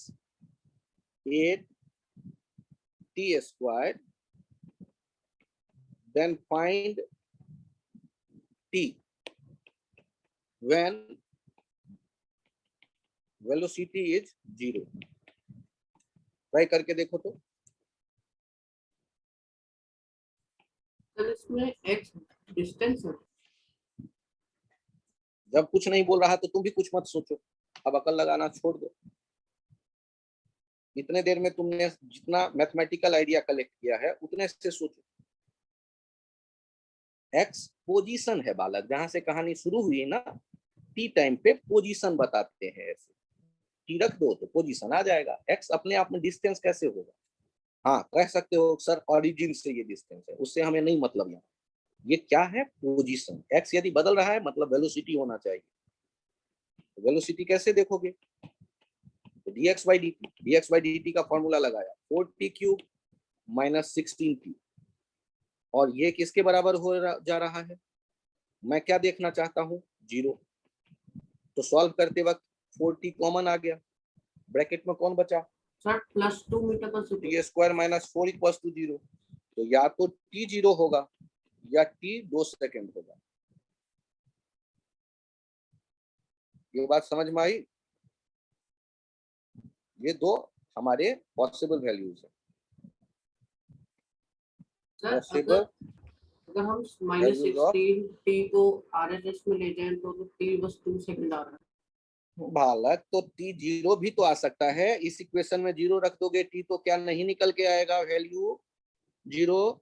A: 8t squared, then find t when velocity is 0। Try करके देखो तो।
D: सर इसमें x डिस्टेंस है।
A: जब कुछ नहीं बोल रहा तो तुम भी कुछ मत सोचो, अब अकल लगाना छोड़ दो। इतने देर में तुमने जितना मैथमेटिकल आइडिया कलेक्ट किया है उतने से सोचो। एक्स पोजीशन है बालक, जहां से कहानी शुरू हुई ना, टी टाइम पे पोजीशन बताते हैं। ऐसे टी रख दो तो पोजीशन आ जाएगा। एक्स अपने आप में डिस्टेंस कैसे होगा? हाँ कह सकते हो सर ऑरिजिन से ये डिस्टेंस है, उससे हमें नहीं मतलब यहाँ। ये क्या है? पोजीशन। एक्स यदि बदल रहा है मतलब वेलोसिटी होना चाहिए। वेलोसिटी कैसे देखोगे? तो dx by dt का फॉर्मूला लगाया 4t क्यूब माइनस 16t और ये किसके बराबर हो जा रहा है? मैं क्या देखना चाहता हूँ? 0। तो सॉल्व करते वक्त 4t कॉमन आ गया, ब्रैकेट में कौन बचा?
D: सर +2 मीटर पर second.
A: t square minus 4 equals to 0। तो या तो t 0 होगा या t 2 सेकेंड होगा। ये बात समझ में आई? ये दो हमारे पॉसिबल वैल्यूज है।
D: सर
A: पॉसिबल
D: अगर हम
A: Values of-
D: -16 t को RHS में ले जाएं तो t बस 2 सेकंड आ रहा है।
A: बालक तो t 0 भी तो आ सकता है। इस इक्वेशन में 0 रख दोगे t तो क्या नहीं निकल के आएगा वैल्यू 0?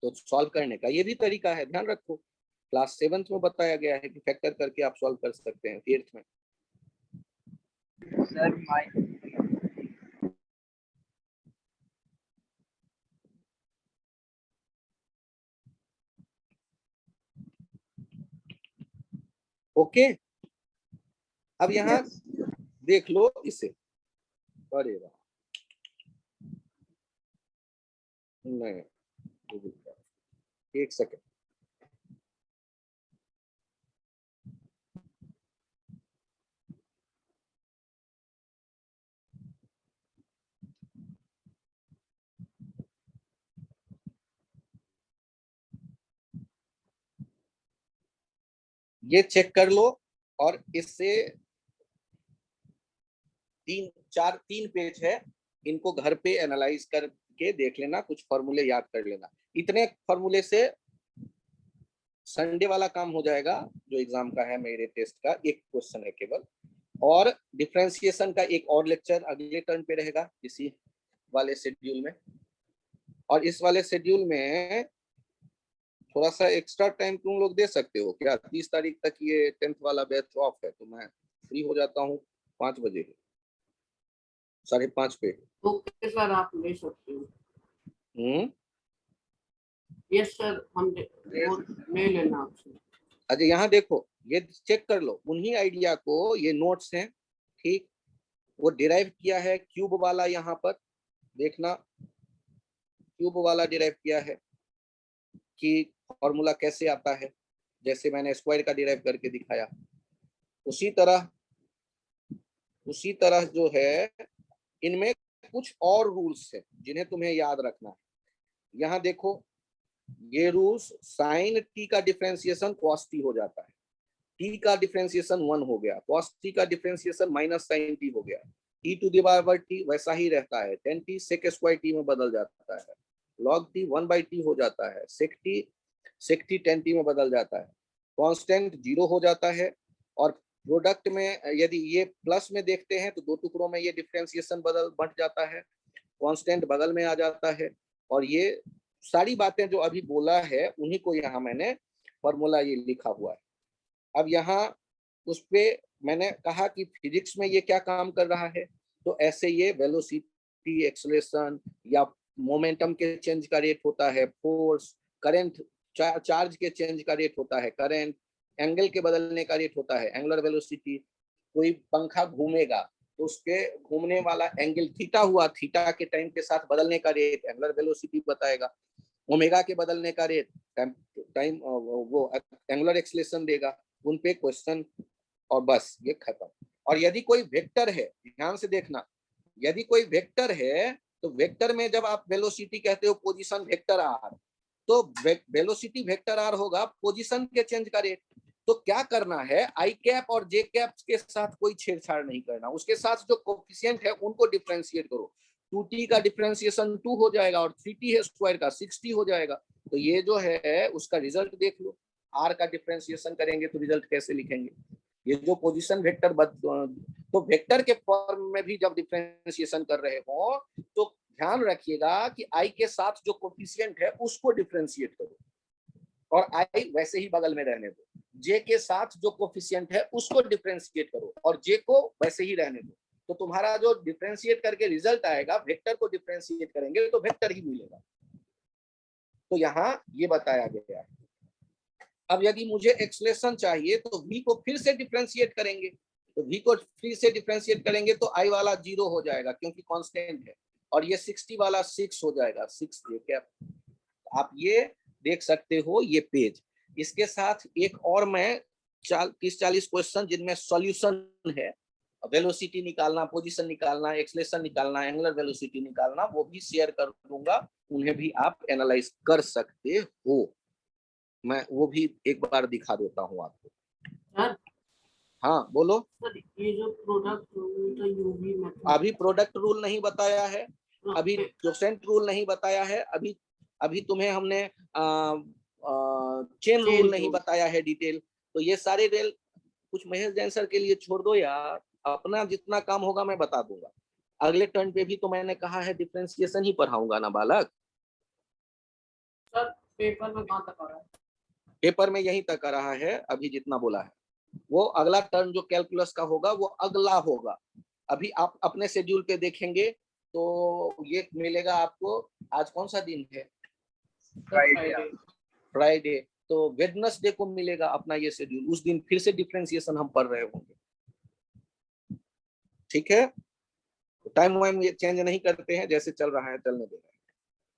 A: तो सॉल्व करने का ये भी तरीका है, ध्यान रखो। क्लास 7th में बताया गया है कि फैक्टर करके आप सॉल्व कर सकते हैं। 8th में
C: सर
A: ओके। अब यहाँ देख लो इसे। अरे वाह, नहीं, गूगल ड्राइव, एक सेकेंड। ये चेक कर लो, और इससे तीन पेज है, इनको घर पे एनालाइज करके देख लेना, कुछ फॉर्मूले याद कर लेना। इतने फॉर्मूले से संडे वाला काम हो जाएगा, जो एग्जाम का है, मेरे टेस्ट का एक क्वेश्चन है केवल। और डिफरेंशिएशन का एक और लेक्चर अगले टर्न पे रहेगा इसी वाले शेड्यूल में। और इस वाले शेड्यूल में थोड़ा सा एक्स्ट्रा टाइम तुम लोग दे सकते हो क्या? 30 तारीख तक ये 10th वाला बैच ऑफ है, तो मैं फ्री हो जाता हूँ 5 बजे, 5:30 पे।
D: ओके सर, आप ले सकते हो। यस सर, वो ले लेना आपसे।
A: अच्छा, यहाँ देखो, ये चेक कर लो, उन्हीं आइडिया को, ये नोट्स हैं, ठीक, वो डिराइव किया है क्यूब वाला, यहाँ पर देखना, क्यूब वाला डिराइव किया है कि फॉर्मूला कैसे आता है, जैसे मैंने स्क्वायर का डिराइव करके दिखाया, उसी तरह जो है, इनमें कुछ और रूल्स है जिन्हें तुम्हें याद रखना है। यहाँ देखो, ये रूल्स, साइन टी का डिफरेंशिएशन कॉस टी हो जाता है, टी का डिफरेंशिएशन 1 हो गया, कॉस टी का डिफरेंशिएशन माइनस साइन टी हो गया, t to the power t वैसा ही रहता है, tan t sec square t में बदल जाता है, लॉग टी 1/t हो जाता है, सेक टी 10t में बदल जाता है, कांस्टेंट 0 हो जाता है। और प्रोडक्ट में यदि ये प्लस में देखते हैं तो दो टुकड़ों में ये डिफरेंशिएशन बंट जाता है, कांस्टेंट बगल में आ जाता है। और ये सारी बातें जो अभी बोला है, उन्हीं को यहाँ मैंने फॉर्मूला ये लिखा हुआ है। अब यहाँ उस पे मैंने कहा कि फिजिक्स में ये क्या काम कर रहा है, तो ऐसे ये वेलोसिटी, एक्सेलरेशन या मोमेंटम के चेंज का रेट होता है, फोर्स, करंट, चार्ज के चेंज का रेट होता है, करंट, एंगल के बदलने का रेट होता है, एंगुलर वेलोसिटी। कोई पंखा घूमेगा तो उसके घूमने वाला एंगल थीटा हुआ, थीटा के टाइम के साथ बदलने का रेट एंगुलर वेलोसिटी बताएगा, ओमेगा के बदलने का रेट टाइम वो एंगुलर एक्सेलरेशन देगा। उन पे क्वेश्चन, और बस ये खत्म। और यदि कोई वेक्टर है, ध्यान से देखना, यदि कोई वेक्टर है तो वेक्टर में जब आप वेलोसिटी कहते हो पोजीशन वेक्टर आर, तो वेलोसिटी वेक्टर आर होगा पोजीशन के चेंज का रेट। तो क्या करना है, आई कैप और जे कैप के साथ कोई छेड़छाड़ नहीं करना, उसके साथ जो कोफिशिएंट है उनको डिफरेंशिएट करो। 2t का डिफरेंशिएशन 2 हो जाएगा और 3t है स्क्वायर का 6t हो जाएगा। तो ये जो है उसका रिजल्ट देख लो, आर का डिफरेंशिएशन करेंगे तो रिजल्ट कैसे लिखेंगे, ये जो पोजीशन वेक्टर तो वेक्टर के फॉर्म में भी जब डिफरेंशिएशन कर रहे हो तो ध्यान रखिएगा कि आई के साथ जो कोफिशिएंट है उसको डिफरेंशिएट करो, और आई वैसे ही बगल में रहने दो। जे के साथ जो कोफिशिएंट है उसको डिफरेंशिएट करो और जे को वैसे ही रहने दो। तो तुम्हारा जो डिफरेंशिएट करके रिजल्ट आएगा, वेक्टर को डिफरेंशिएट करेंगे तो वेक्टर ही मिलेगा। तो यहाँ ये बताया गया है। अब यदि मुझे एक्सलेशन चाहिए तो v को फिर से डिफरेंशिएट करेंगे, तो v को फिर से डिफरेंशिएट करेंगे तो i वाला 0 हो जाएगा क्योंकि कांस्टेंट है, और ये 60 वाला 6 हो जाएगा, 6 क्या आप ये देख सकते हो ये पेज। इसके साथ एक और मैं 30-40 क्वेश्चन जिनमें सॉल्यूशन है, वेलोसिटी निकालना, पोजीशन निकालना, एक्सेलरेशन निकालना, एंगुलर वेलोसिटी निकालना, वो भी शेयर कर दूंगा, उन्हें भी आप एनालाइज कर सकते हो। मैं वो भी एक बार दिखा देता हूँ आपको।
D: सर,
A: हाँ बोलो।
D: सर ये जो प्रोडक्ट रूल था यूवी मेथड,
A: अभी प्रोडक्ट रूल नहीं बताया है, अभी क्वोशेंट रूल नहीं बताया है, अभी अभी तुम्हें हमने चेन रूल नहीं बताया है डिटेल। तो ये सारे रेल कुछ महेश जैन सर के लिए छोड़ दो यार, अपना जितना काम होगा मैं बता दूंगा। अगले टर्न पे भी तो मैंने कहा है डिफरेंशिएशन ही पढ़ाऊंगा ना बालक।
D: सर पेपर में कहाँ तक आ रहा है?
A: पेपर में यहीं तक आ रहा है, अभी जितना बोला है। वो अगला टर्न जो कैलकुलस का होगा वो अगला होगा। अभी आप अपने शेड्यूल पे देखेंगे तो ये मिलेगा आपको। आज कौन सा दिन है? फ्राइडे। तो वेडनेसडे को मिलेगा अपना ये शेड्यूल, उस दिन फिर से डिफरेंशिएशन हम पढ़ रहे होंगे। ठीक है, टाइम वाइम ये चेंज नहीं करते हैं, जैसे चल रहा है चलने देना।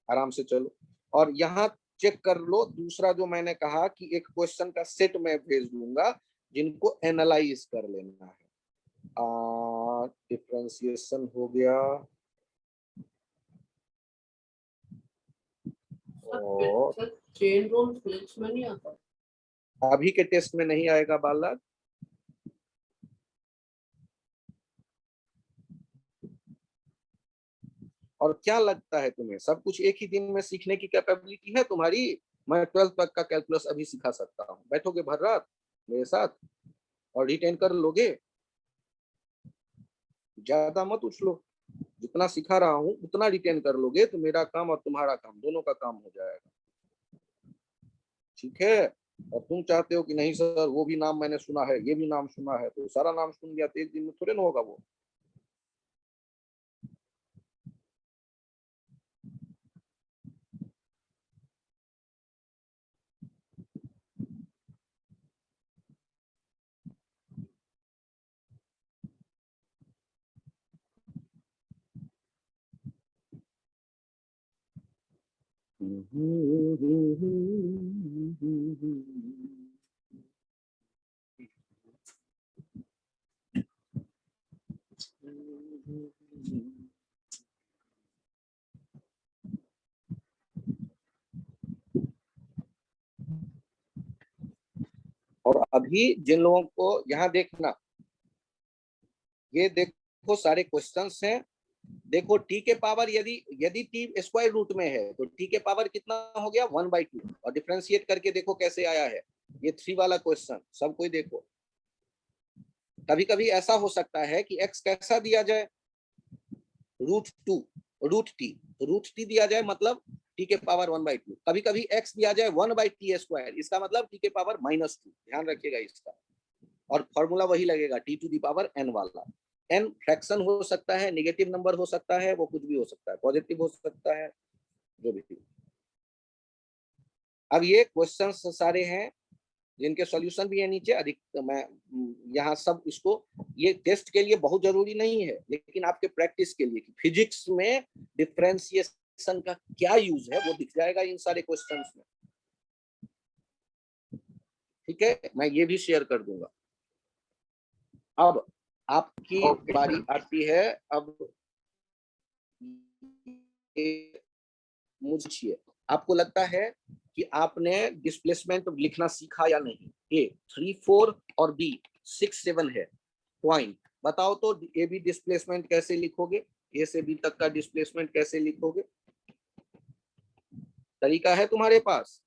A: आराम से चलो। और यहाँ चेक कर लो, दूसरा जो मैंने कहा कि एक क्वेश्चन का सेट मैं भेज दूंगा जिनको एनालाइज कर लेना है। डिफरेंशिएशन हो गया, और
D: सर चेन रूल फिजिक्स में नहीं आता।
A: अभी के टेस्ट में नहीं आएगा बालक। और क्या लगता है तुम्हें सब कुछ एक ही दिन में सीखने की कैपेबिलिटी है तुम्हारी? मैं 12th तक का कैलकुलस अभी सिखा सकता हूँ, बैठोगे भर रात मेरे साथ और रिटेन कर लोगे। ज्यादा मत उछलो, जितना सिखा रहा हूँ उतना रिटेन कर लोगे तो मेरा काम और तुम्हारा काम दोनों का काम हो जाएगा, ठीक है? और तुम चाहते हो कि नहीं सर वो भी नाम मैंने सुना है, ये भी नाम सुना है, तो सारा नाम सुन लिया तो एक दिन में थोड़े ना होगा वो। और अभी जिन लोगों को यहाँ देखना, ये देखो सारे क्वेश्चंस हैं। देखो टी के पावर यदि यदि टी स्क्वायर रूट में है तो टी के पावर कितना हो गया 1/2, और डिफरेंशिएट करके देखो कैसे आया है। ये 3 वाला क्वेश्चन सब कोई देखो। कभी कभी ऐसा हो सकता है कि x कैसा दिया जाए, √2 √t दिया जाए, मतलब t के पावर 1/2। कभी कभी x दिया जाए 1/t², इसका मतलब t के पावर -2। ध्यान रखिएगा इसका। और फॉर्मूला वही लगेगा t⁴n वाला। n फ्रैक्शन हो सकता है, नेगेटिव नंबर हो सकता है, वो कुछ भी हो सकता है, पॉजिटिव हो सकता है, जो भी। अब ये क्वेश्चंस सारे हैं जिनके सॉल्यूशन भी है नीचे। अधिक मैं यहाँ सब इसको, ये टेस्ट के लिए बहुत जरूरी नहीं है, लेकिन आपके प्रैक्टिस के लिए कि फिजिक्स में डिफरेंशिएशन का क्या यूज है वो दिख जाएगा इन सारे क्वेश्चंस में, ठीक है? मैं ये भी शेयर कर दूंगा। अब आपकी बारी आती है। अब मुझे आपको लगता है कि आपने डिस्प्लेसमेंट लिखना सीखा या नहीं? ए 3, 4 और बी 6, 7 है पॉइंट। बताओ तो ए बी डिस्प्लेसमेंट कैसे लिखोगे, ए से बी तक का डिस्प्लेसमेंट कैसे लिखोगे? तरीका है तुम्हारे पास।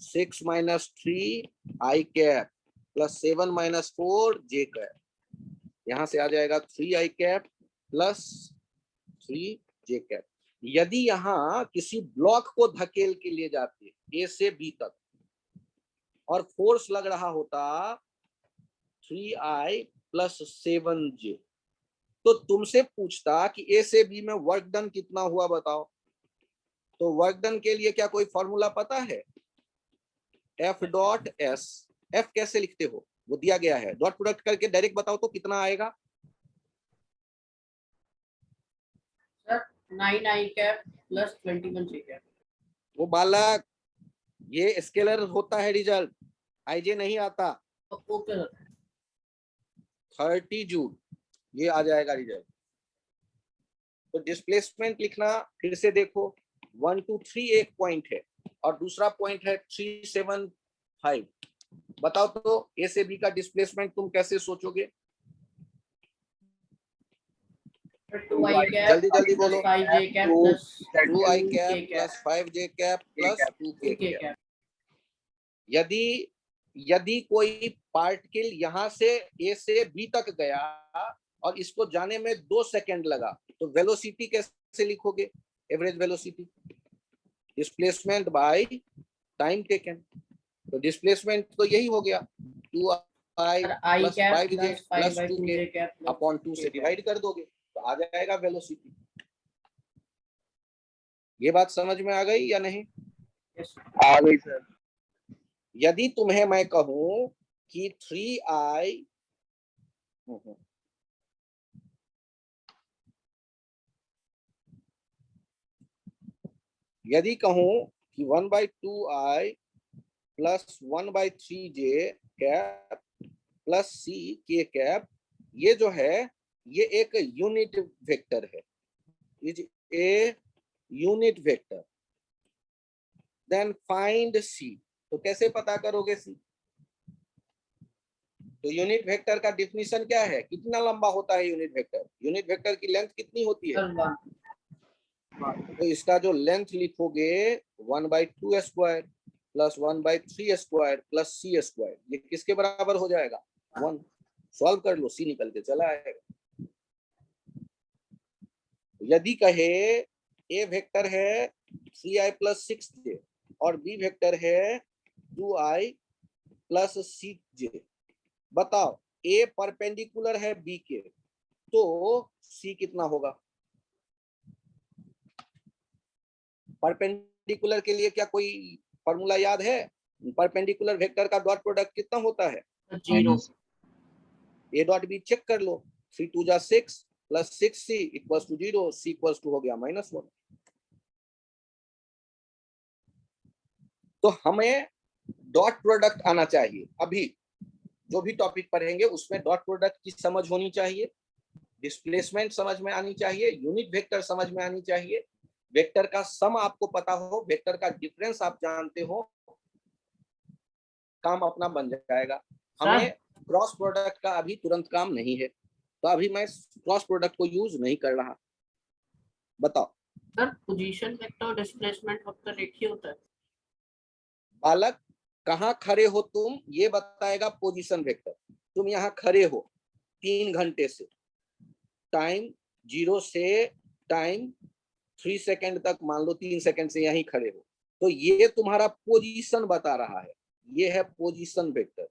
A: 6 - 3 i cap plus 7 - 4 j cap. यहां से आ जाएगा 3 i cap plus 3 j cap. यदि यहाँ किसी ब्लॉक को धकेल के लिए जाते ए से बी तक और फोर्स लग रहा होता 3i प्लस 7j, तो तुमसे पूछता कि ए से बी में वर्क डन कितना हुआ बताओ। तो वर्क डन के लिए क्या कोई फॉर्मूला पता है? F.S। F कैसे लिखते हो? वो दिया गया है, डॉट प्रोडक्ट करके डायरेक्ट बताओ तो कितना आएगा?
D: 9i cap plus 21 j cap.
A: वो बालक, ये स्केलर होता है रिजल्ट, आईजे नहीं आता।
D: ओके
A: 30 जूल ये आ जाएगा रिजल्ट। तो डिस्प्लेसमेंट लिखना फिर से देखो, 1, 2, 3 एक पॉइंट है और दूसरा पॉइंट है 3, 7, 5। बताओ तो ए से बी का डिस्प्लेसमेंट तुम कैसे सोचोगे? जल्दी जल्दी बोलो।
D: 5j cap plus
A: 2i cap plus 5j cap plus 2k cap. यदि यदि कोई पार्टिकल यहाँ से ए से बी तक गया और इसको जाने में 2 सेकंड लगा तो वेलोसिटी कैसे लिखोगे? Average velocity, displacement by time taken. तो डिस्प्लेसमेंट तो यही हो गया 2i plus 5j plus 2k upon 2 से डिवाइड कर दोगे तो आ जाएगा वेलोसिटी। ये बात समझ में आ गई या नहीं?
C: आ गई सर।
A: यदि तुम्हें मैं कहूं कि 3i यदि कहूं कि 1/2i plus 1/3j cap plus c k cap, ये जो है ये एक यूनिट वेक्टर है, is a unit vector. Then find c, तो कैसे पता करोगे c? तो यूनिट वेक्टर का डिफिनीशन क्या है? कितना लंबा होता है यूनिट वेक्टर? यूनिट वेक्टर की लेंथ कितनी होती है?
D: सर 1।
A: तो इसका जो लेंथ लिखोगे 1/2 square plus 1/3 square plus c square, ये किसके बराबर हो जाएगा? 1। सॉल्व कर लो, c निकल के चला आएगा। यदि कहे a वेक्टर है 3i प्लस 6j और b वेक्टर है 2i प्लस 6j, बताओ a परपेंडिकुलर है b के, तो c कितना होगा? परपेंडिकुलर के लिए क्या कोई फॉर्मूला याद है? परपेंडिकुलर वेक्टर का डॉट प्रोडक्ट कितना होता है?
D: 0।
A: a डॉट b चेक कर लो, 3 2 जा 6 plus 6c equals to 0, c equals to हो गया -1। तो हमें डॉट प्रोडक्ट आना चाहिए। अभी जो भी टॉपिक पढ़ेंगे उसमें डॉट प्रोडक्ट की समझ होनी चाहिए, डिस्प्लेसमेंट समझ में आनी चाहिए, यूनिट वेक्टर समझ में आनी चाहिए, वेक्टर का सम आपको पता हो, वेक्टर का डिफरेंस आप जानते हो, काम अपना बन जाएगा। हमें क्रॉस प्रोडक्ट का अभी तुरंत काम नहीं है, तो अभी मैं क्रॉस प्रोडक्ट को यूज नहीं कर रहा। बताओ
D: सर पोजीशन वेक्टर और डिस्प्लेसमेंट वेक्टर एक ही होता है?
A: बालक, कहाँ खड़े हो तुम ये बताएगा पोजीशन वेक्टर। तुम यहाँ खड़े हो 3 घंटे से, टाइम 0 से टाइम 3 सेकंड तक, मान लो 3 सेकंड से यहीं खड़े हो, तो ये तुम्हारा पोजीशन बता रहा है, ये है पोजीशन वेक्टर।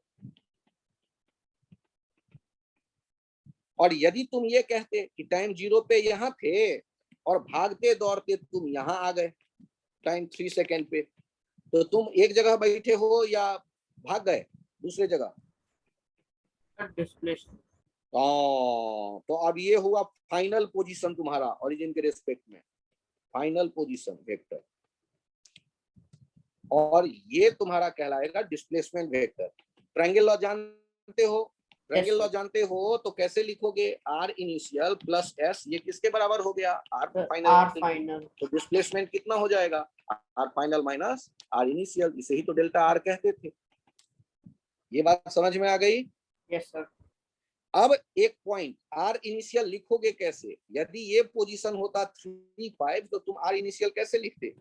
A: और यदि तुम ये कहते कि टाइम 0 पे यहाँ थे और भागते दौड़ते तुम यहाँ आ गए टाइम 3 सेकंड पे, तो तुम एक जगह बैठे हो या भाग गए दूसरे जगह?
D: डिस्प्लेसमेंट।
A: तो अब ये हुआ फाइनल पोजीशन तुम्हारा ओरिजिन के रेस्पेक्ट में, फाइनल पोजीशन वेक्टर, और ये तुम्हारा कहलाएगा डिस्प्लेसमेंट वेक्टर। ट्रायंगल लॉ जानते हो? ट्रायंगल लॉ जानते हो तो कैसे लिखोगे? आर इनिशियल प्लस एस, ये किसके बराबर हो गया? Are final. तो डिस्प्लेसमेंट कितना हो जाएगा? R final minus R initial, इसे ही तो डेल्टा आर कहते थे। ये बात समझ में आ गई?
D: Yes sir.
A: अब एक पॉइंट, आर इनिशियल लिखोगे कैसे? यदि ये पोजीशन होता 3 5, तो तुम आर इनिशियल कैसे लिखते?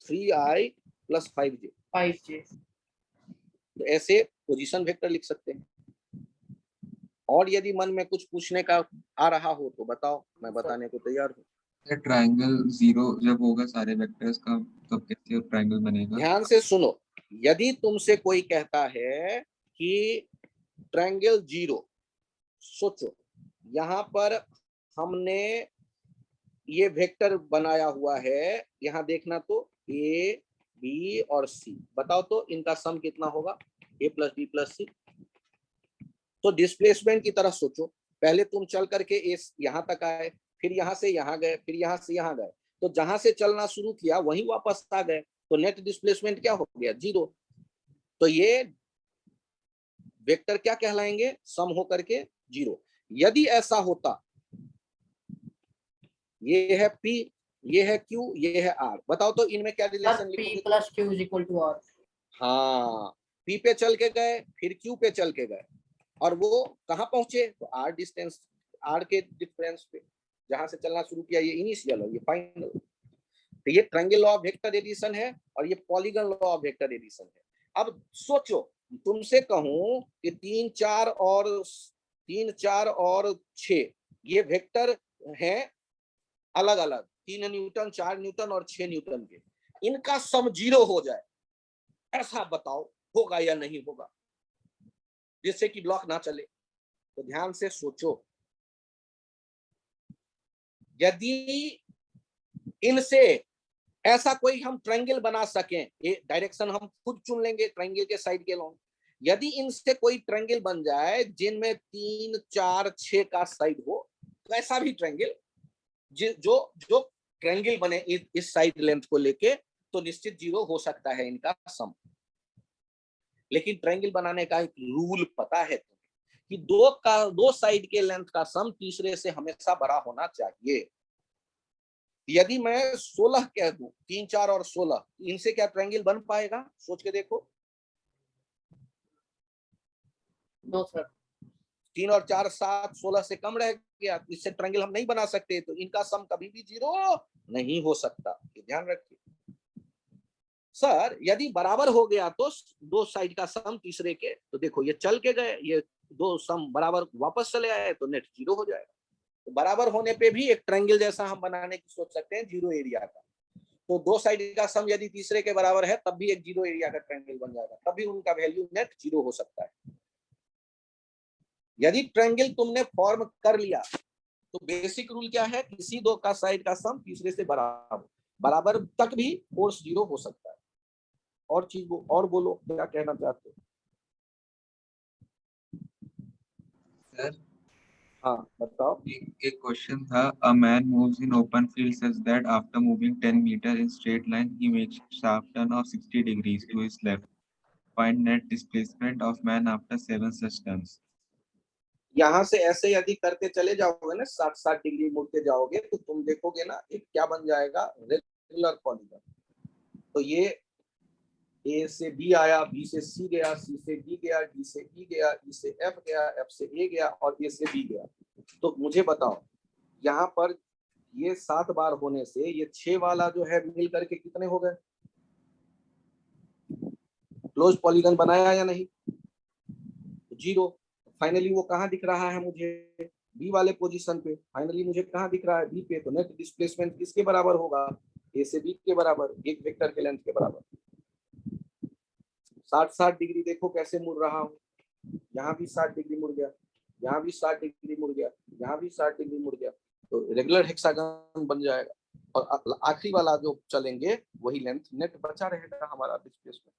A: 3i plus 5j। तो ऐसे पोजीशन वेक्टर लिख सकते हैं। और यदि मन में कुछ पूछने का आ रहा हो तो बताओ, मैं बताने को तैयार हूँ।
E: ट्रायंगल 0 जब होगा सारे वेक्टर्स का, तब कैसे ट्रायंगल बनेगा?
A: ध्यान से सुनो, यदि तुमसे कोई कहता है कि ट्रायंगल 0, सोचो यहाँ पर हमने ये वेक्टर बनाया हुआ है, यहाँ देखना तो ए बी और सी, बताओ तो इनका सम कितना होगा? ए प्लस बी प्लस सी। तो डिस्प्लेसमेंट की तरह सोचो, पहले तुम चल करके यहाँ तक आए, फिर यहाँ से यहाँ गए, फिर यहाँ से यहाँ गए, तो जहां से चलना शुरू किया वहीं वापस आ गए, तो नेट डिस्प्लेसमेंट क्या हो गया? 0। तो ये वेक्टर क्या कहलाएंगे? सम होकर के 0। यदि ऐसा होता, ये है P, ये है Q, ये है R, बताओ तो इनमें क्या रिलेशन
D: P
A: लिखोगे?
D: Plus Q is equal to R।
A: हाँ, P पे चल के गए, फिर Q पे चल के गए, और वो कहाँ पहुंचे? तो R डिस्टेंस, R के डिफरेंस पे, जहां से चलना शुरू किया, ये इनिशियल और ये फाइनल। तो ये triangle law of vector addition है और ये polygon law of vector addition है। अब सोचो, तुमसे कहूं कि 3 4 और 6 ये वेक्टर हैं अलग अलग, 3 न्यूटन, 4 न्यूटन और 6 न्यूटन के, इनका सम 0 हो जाए, ऐसा बताओ होगा या नहीं होगा, जिससे कि ब्लॉक ना चले? तो ध्यान से सोचो, यदि इनसे ऐसा कोई हम ट्रायंगल बना सकें, ये डायरेक्शन हम खुद चुन लेंगे ट्रायंगल के साइड के लॉन्ग, यदि इनसे कोई ट्रायंगल बन जाए जिनमें 3 4 6 का साइड हो, तो ऐसा भी ट्रायंगल जो जो ट्रायंगल बने इस साइड लेंथ को लेके तो निश्चित 0 हो सकता है इनका सम। लेकिन ट्रायंगल बनाने का एक रूल पता है कि दो साइड के लेंथ का सम तीसरे से हमेशा बड़ा होना चाहिए। यदि मैं 16 कह दूं, 3, 4 और 16, इनसे क्या ट्रायंगल बन पाएगा? सोच के देखो।
D: No sir.
A: 3 और 4 7, 16 से कम रह गया, इससे ट्रायंगल हम नहीं बना सकते, तो इनका सम कभी भी 0 नहीं हो सकता, ये ध्यान रखिए। सर यदि बराबर हो गया तो दो साइड का सम तीसरे के, तो देखो ये चल के गए, ये दो सम बराबर वापस चले आए तो नेट 0 हो जाएगा। तो बराबर होने पे भी एक ट्रायंगल जैसा हम बनाने की सोच सकते हैं 0 एरिया का। तो दो साइड का सम यदि तीसरे के बराबर है तब भी एक 0 एरिया का ट्रायंगल बन जाएगा, तब भी उनका वैल्यू नेट 0 हो सकता है। यदि ट्रायंगल तुमने फॉर्म कर लिया तो बेसिक रूल क्या है? किसी दो का साइड का सम तीसरे से बराबर तक भी फोर्स 0 हो सकता है। और चीज और बोलो, क्या कहना चाहते हो?
E: सर
A: हाँ बताओ।
E: एक क्वेश्चन था, a man moves in open field such that after moving 10 metre in straight line he makes sharp turn of 60 degrees to his left. Find net displacement of man after 7 such turns.
A: यहाँ से ऐसे यदि करते चले जाओगे ना, 60 degree मुड़ते जाओगे तो तुम देखोगे ना एक क्या बन जाएगा, रेगुलर पॉलीगन। तो ये ए से बी आया, बी से सी गया, सी से डी गया, डी से ई गया, ई से एफ गया, एफ से ए गया और ए से बी गया। तो मुझे बताओ यहाँ पर ये 7 बार होने से ये 6 वाला जो है मिल करके कितने हो गए? क्लोज पॉलीगन बनाया या नहीं? 0। फाइनली वो कहाँ दिख रहा है मुझे? बी वाले पोजीशन पे। फाइनली मुझे कहाँ दिख रहा है? बी पे। तो नेट डिस्प्लेसमेंट किसके बराबर होगा? ए से बी के बराबर, एक वेक्टर के लेंथ के बराबर। 60 डिग्री देखो कैसे मुड़ रहा हूँ, यहाँ भी 60 डिग्री मुड़ गया, यहाँ भी 60 डिग्री मुड़ गया, यहाँ भी 60 डिग्री मुड़ गया, तो रेगुलर हेक्सागन बन जाएगा। और आखिरी वाला जो चलेंगे वही लेंथ नेट बचा रहेगा हमारा डिस्प्लेसमेंट।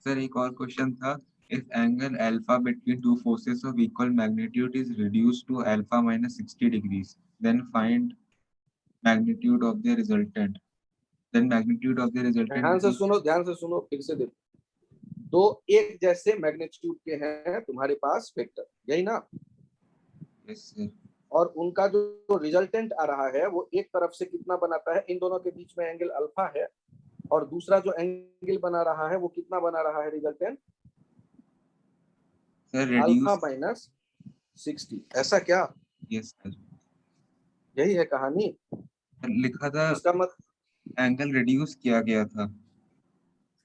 E: सर एक और क्वेश्चन था, if angle alpha between two forces of equal magnitude is reduced to alpha minus 60 degrees, then find magnitude of the resultant. Then magnitude of the resultant
A: ध्यान से
E: will be
A: सुनो, ध्यान से सुनो, फिर से देखो। दो एक जैसे मैग्नीट्यूड के हैं तुम्हारे पास वेक्टर, यही ना?
E: yes sir.
A: और उनका जो रिजल्टेंट आ रहा है वो एक तरफ से कितना बनाता है? इन दोनों के बीच में एंगल अल्फा है, और दूसरा जो एंगल बना रहा है वो कितना बना रहा है resultant?
E: Sir
A: alpha
E: reduce
A: minus 60। ऐसा क्या?
E: yes sir.
A: यही है कहानी।
E: लिखा था
A: इसका मत
E: एंगल रिड्यूस किया गया था।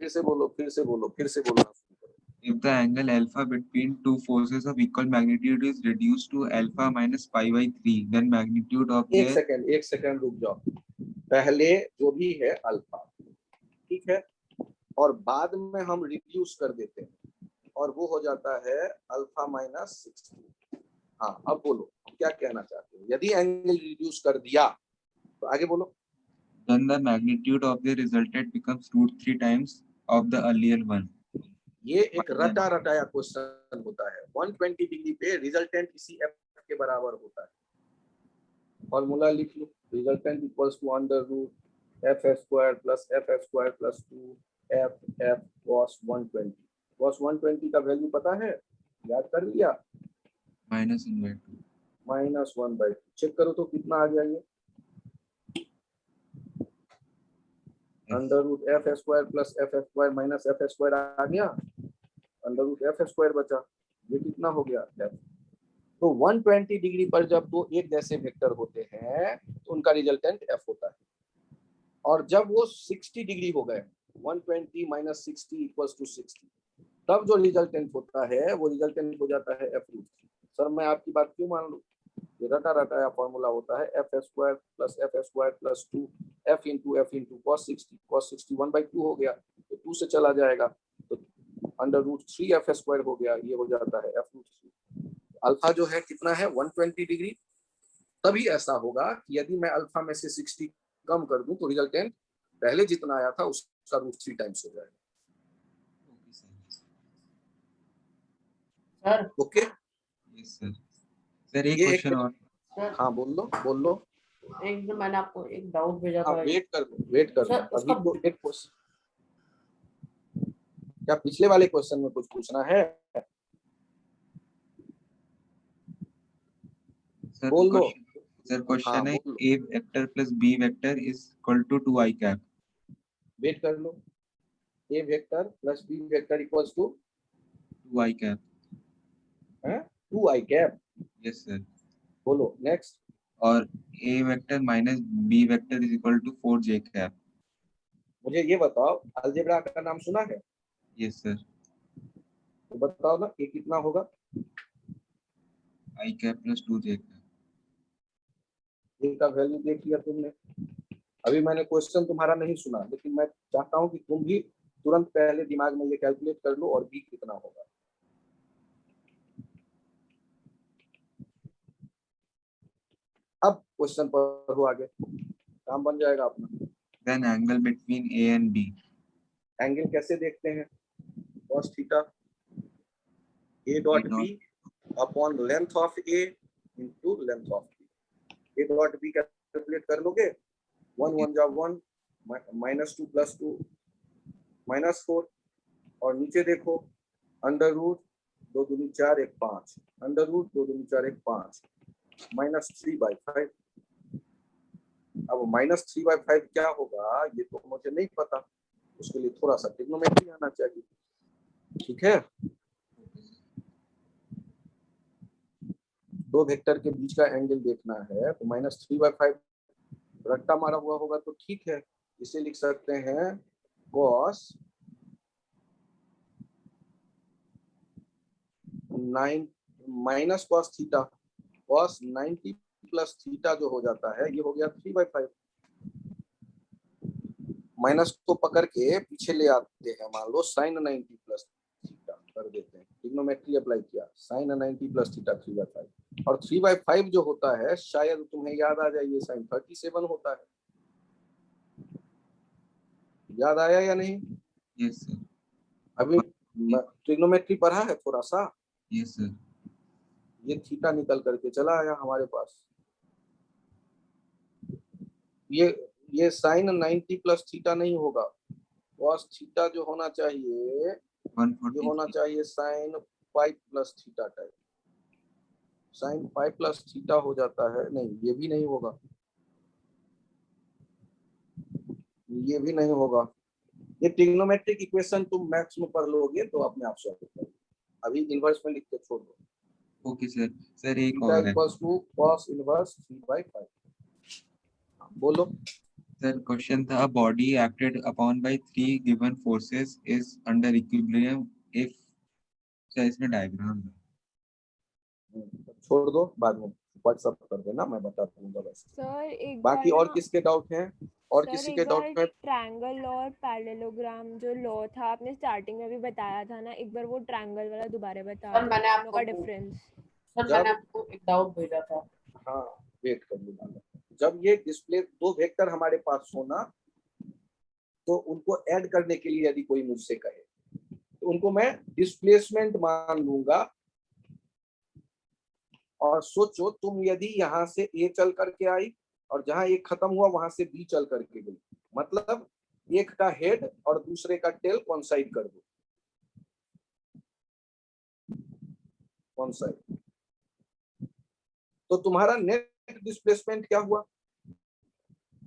A: फिर से बोलो, फिर से बोलो, फिर से बोलना शुरू करो।
E: If the angle alpha between two forces of equal magnitude is reduced to alpha minus pi by 3, then magnitude of
A: एक
E: the
A: सेकंड रुक जाओ। पहले जो भी है अल्फा, ठीक है, और बाद में हम रिड्यूस कर देते हैं और वो हो जाता है अल्फा माइनस 60। हाँ अब बोलो क्या कहना चाहते हो? यदि एंगल रिड्यूस कर दिया तो आगे बोलो।
E: then the magnitude of the resultant becomes root 3 times of the earlier one.
A: ये एक रटा रटाया क्वेश्चन होता है। 120 डिग्री पे रिजल्टेंट इसी एफ के बराबर होता है। फॉर्मूला लिख लो, resultant equals to under root F square plus F square plus 2 F F cos 120। Cos 120 का वैल्यू पता है? याद कर लिया?
E: minus 1/2.
A: माइनस 1/2। चेक करो तो कितना आ गया ये? Under root F square plus F square minus F square आ गया, अंडर रूट एफ स्क्वायर बचा। ये कितना हो गया? एफ। तो 120 डिग्री पर जब दो एक जैसे वेक्टर होते हैं तो उनका रिजल्टेंट एफ होता है, और जब वो 60 डिग्री हो गए, 120 माइनस 60 इक्वल्स टू 60, तब जो रिजल्टेंट होता है वो रिजल्टेंट हो जाता है एफ रूट। सर मैं आपकी बात क्यों मान लूं? ये रटा रटाया फॉर्मूला होता है F square plus 2 F into cos 60 1/2 हो गया, तो 2 से चला जाएगा तो अंडर रूट 3 एफ स्क्वायर हो गया, ये हो जाता है एफ रूट 3। अल्फा जो है कितना है? 120 डिग्री। तभी ऐसा होगा कि यदि मैं अल्फा में से 60 कम कर दूं तो रिजल्टेंट पहले जितना आया था उसका रूट 3 टाइम्स हो जाएगा।
D: Sir
A: okay
E: yes sir. Sir एक
A: ये
E: क्वेश्चन और
D: सर
A: हाँ बोल लो।
D: एक दिन मैंने आपको एक डाउट भेजा
A: हाँ
D: था।
A: वेट कर लो
D: सर,
A: अभी
D: उसका
A: तो एक क्वेश्चन, क्या पिछले वाले क्वेश्चन में कुछ पूछना है?
E: Sir,
A: बोल लो।
E: sir,
A: हाँ
E: question है
A: बोल लो,
E: A vector plus B vector is equal to 2i cap.
A: Wait कर लो। A vector plus B vector equals to
E: 2i cap.
A: 2i cap.
E: Yes, sir.
A: बोलो नेक्स्ट।
E: और A vector minus B vector is equal to 4j cap.
A: मुझे ये बताओ, algebra का नाम सुना है?
E: Yes, sir.
A: तो बताओ ना, ये कितना होगा?
E: I cap plus 2j cap.
A: ए का वैल्यू देख लिया तुमने। अभी मैंने क्वेश्चन तुम्हारा नहीं सुना, लेकिन मैं चाहता हूं कि तुम भी तुरंत पहले दिमाग में ये कैलकुलेट कर लो और बी कितना होगा। अब क्वेश्चन पर हो आगे, काम बन जाएगा अपना।
E: Then angle between A and B.
A: Angle कैसे देखते हैं? cos theta A dot
E: A dot.
A: B upon length of A into length of B. A dot B calculate कर लोगे, 1 1 जा 1 -2 +2 -4, और नीचे देखो अंडर रूट 2 दूनी 4 1 5, अंडर रूट 2 दूनी 4 1 5 -3/5। अब -3/5 क्या होगा ये तो मुझे नहीं पता, उसके लिए थोड़ा सा ट्रिग्नोमेट्री आना चाहिए। ठीक है, दो वेक्टर के बीच का एंगल देखना है तो -3/5 रट्टा मारा हुआ होगा तो ठीक है, इसे लिख सकते हैं cos 9 minus cos theta, cos 90 plus theta जो हो जाता है ये हो गया 3/5। माइनस को पकड़ के पीछे ले आते हैं, मान लो sin 90 प्लस थीटा कर देते हैं, ट्रिग्नोमेट्री अप्लाई किया, sin 90 प्लस थीटा 3/5, और 3/5 जो होता है शायद तुम्हें याद आ जाए ये sin 37 होता है। याद आया या नहीं?
E: Yes, sir.
A: अभी ट्रिग्नोमेट्री पढ़ा है थोड़ा सा,
E: Yes, sir.
A: ये थीटा निकल करके चला आया हमारे पास। ये sin 90 प्लस थीटा नहीं होगा, cos थीटा जो होना चाहिए ये होना
E: 143.
A: चाहिए sin pi plus theta type. sin pi plus theta हो जाता है, नहीं ये भी नहीं होगा, ये भी नहीं होगा। ये ट्रिग्नोमेट्रिक इक्वेशन तुम मैथ्स में पढ़ लोगे तो अपने आप सॉल्व कर, अभी इनवर्स में लिख के छोड़ दो।
E: Okay, sir. Sir, एक
A: थीटा
E: और है.
A: Equals to cos inverse 3/5। बोलो।
E: Sir, question था a body acted upon by 3 given forces is under equilibrium if. Sir इसमें डायग्राम है.
A: छोड़ दो, बाद में व्हाट्सएप कर देना, मैं बता दूंगा बस।
F: सर एक
A: बाकी
F: बार
A: और
F: ना,
A: किसके डाउट हैं? और
F: सर
A: किसी
F: एक
A: के
F: बार
A: डाउट में?
F: ट्रायंगल और पैरेललोग्राम जो लॉ था आपने स्टार्टिंग में भी बताया था ना, एक बार वो ट्रायंगल वाला दोबारा बता
D: सर
F: दो,
D: मैंने
F: दोनों
D: आपको
F: का डिफरेंस।
D: सर
A: जब-
D: मैंने आपको एक डाउट भेजा था।
A: हाँ वेट कर लूंगा। जब ये डिस्प्ले दो वेक्टर हमारे पास होना तो उनको ऐड करने के लिए यदि कोई मुझसे कहे तो उनको मैं डिस्प्लेसमेंट मान लूंगा। और सोचो तुम यदि यहाँ से ए चल करके आई और जहां एक खत्म हुआ वहां से बी चल करके गई, मतलब एक का हेड और दूसरे का टेल कॉन्साइड कर दो, कॉन्साइड, तो तुम्हारा नेट डिस्प्लेसमेंट क्या हुआ?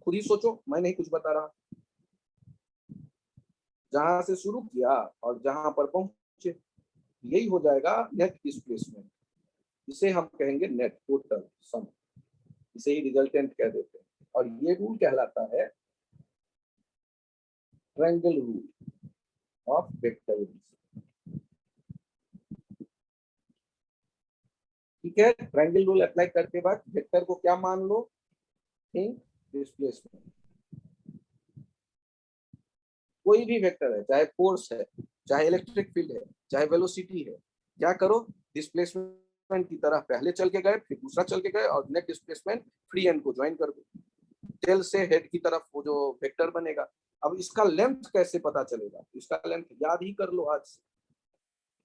A: खुद ही सोचो, मैं नहीं कुछ बता रहा। जहां से शुरू किया और जहां पर पहुंचे यही हो जाएगा नेट डिस्प्लेसमेंट। इसे हम कहेंगे नेट टोटल सम, इसे ही रिजल्टेंट कह देते हैं। और ये रूल कहलाता है ट्रायंगल रूल ऑफ वेक्टर। ठीक है, ट्रायंगल रूल अप्लाई करके बाद वेक्टर को क्या मान लो? Think displacement. कोई भी वेक्टर है, चाहे फोर्स है, चाहे इलेक्ट्रिक फील्ड है, चाहे वेलोसिटी है, क्या करो डिस्प्लेसमेंट की तरह पहले चल के गए, फिर दूसरा चल के गए और नेट डिस्प्लेसमेंट फ्री एंड को ज्वाइन कर दो। टेल से हेड की तरफ वो जो वेक्टर बनेगा। अब इसका लेंथ कैसे पता चलेगा? इसका लेंथ याद ही कर लो आज से।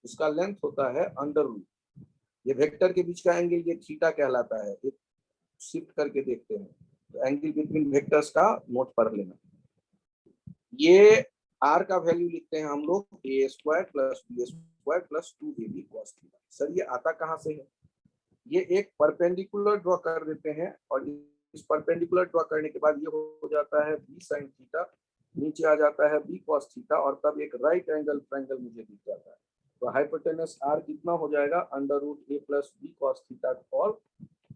A: इसका लेंथ होता है अंडर रूट, ये वेक्टर के बीच का एंगल ये थीटा कहलाता है। शिफ्ट करके देखते हैं। तो एंगल बिटवीन वेक्टर्स का नोट पढ़ लेना। ये r का वैल्यू लिखते हैं हम लोग a square plus b square plus 2ab cos theta. Sir ये आता कहाँ से है? ये एक परपेंडिकुलर ड्रॉ कर देते हैं और इस परपेंडिकुलर ड्रॉ करने के बाद ये हो जाता है b sin थीटा, नीचे आ जाता है b cos थीटा और तब एक राइट एंगल ट्रायंगल मुझे दिख जाता है। तो हाइपोटेनस r कितना हो जाएगा? Under root a plus b cos theta और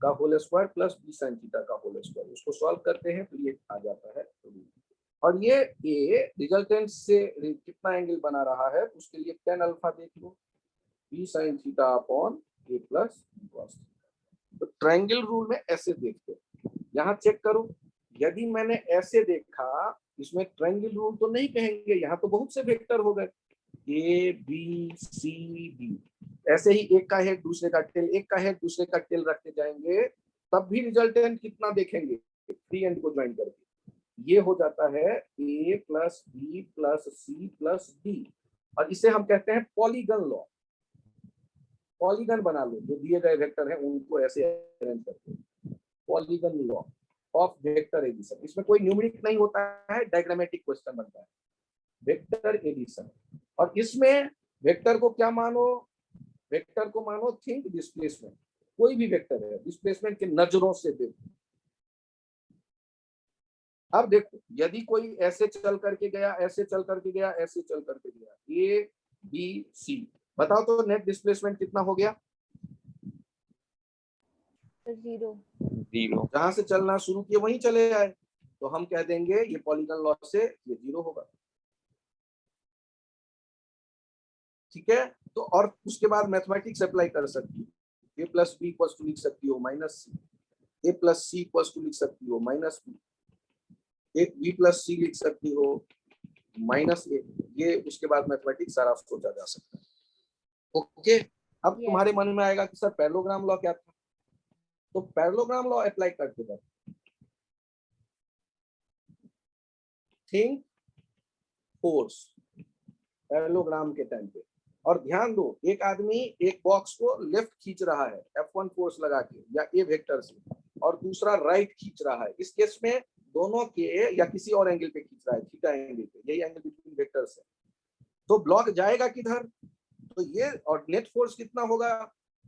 A: का whole square plus b sin theta का होल स्क्वायर। उसको सॉल्व करते हैं तो ये आ जाता है और ये a रिजल्टेंट से कितना एंगल बना रहा है उसके लिए tan अल्फा देख लो, b sin theta upon a plus cos theta. तो ट्रायंगल रूल में ऐसे देखते हैं। यहाँ चेक करो, यदि मैंने ऐसे देखा, इसमें ट्रायंगल रूल तो नहीं कहेंगे, यहाँ तो बहुत से वेक्टर हो गए a b c d। ऐसे ही एक का हेड दूसरे का टेल, एक का हेड दूसरे का टेल रखते जाएंगे, तब भी रिजल्टेंट कितना देखेंगे? थ्री एंड को ज्वाइन करके ये हो जाता है a plus b plus c plus d और इसे हम कहते हैं पॉलीगन लॉ। पॉलीगन बना लो, जो दिए गए वेक्टर हैं उनको ऐसे अरेंज करके, polygon law of vector addition. इसमें कोई न्यूमेरिक नहीं होता है, डायग्रामेटिक क्वेश्चन बनता है, वेक्टर एडिशन। और इसमें वेक्टर को क्या मानो? वेक्टर को मानो थिंक डिस्प्लेसमेंट। कोई भी वेक्टर है, डिस्प्लेसमेंट के नजरों से देखो। अब देखो, यदि कोई ऐसे चल करके गया, ऐसे चल करके गया, ऐसे चल करके गया, ए बी सी, बताओ तो नेट डिस्प्लेसमेंट कितना हो गया?
F: 0।
A: जहां से चलना शुरू किए वहीं चले आए, तो हम कह देंगे ये पॉलीगन लॉ से ये 0 होगा। ठीक है, तो और उसके बाद मैथमेटिक्स अप्लाई कर सकती हो। a plus B equals to लिख सकती हो minus C, a plus C equals to लिख सकती हो माइनस बी, एक बी प्लस सी लिख सकती हो माइनस ए। ये उसके बाद मैथमेटिक्स सारा सोचा जा सकता है। ओके, अब
F: Yes.
A: तुम्हारे मन में आएगा कि सर पैरेललोग्राम लॉ क्या था? तो पैरेललोग्राम लॉ अप्लाई करते वक्त थिंक फोर्स पैरेललोग्राम के टाइम पे, और ध्यान दो, एक आदमी एक बॉक्स को लेफ्ट खींच रहा है F1 फोर्स लगा के या ए वेक्टर से, और दूसरा राइट खींच रहा है। इस केस में दोनों के या किसी और एंगल पे खींच रहा है, थीटा एंगल पे, यही एंगल बिटवीन वेक्टर्स है। तो ब्लॉक जाएगा किधर? तो ये, और नेट फोर्स कितना होगा?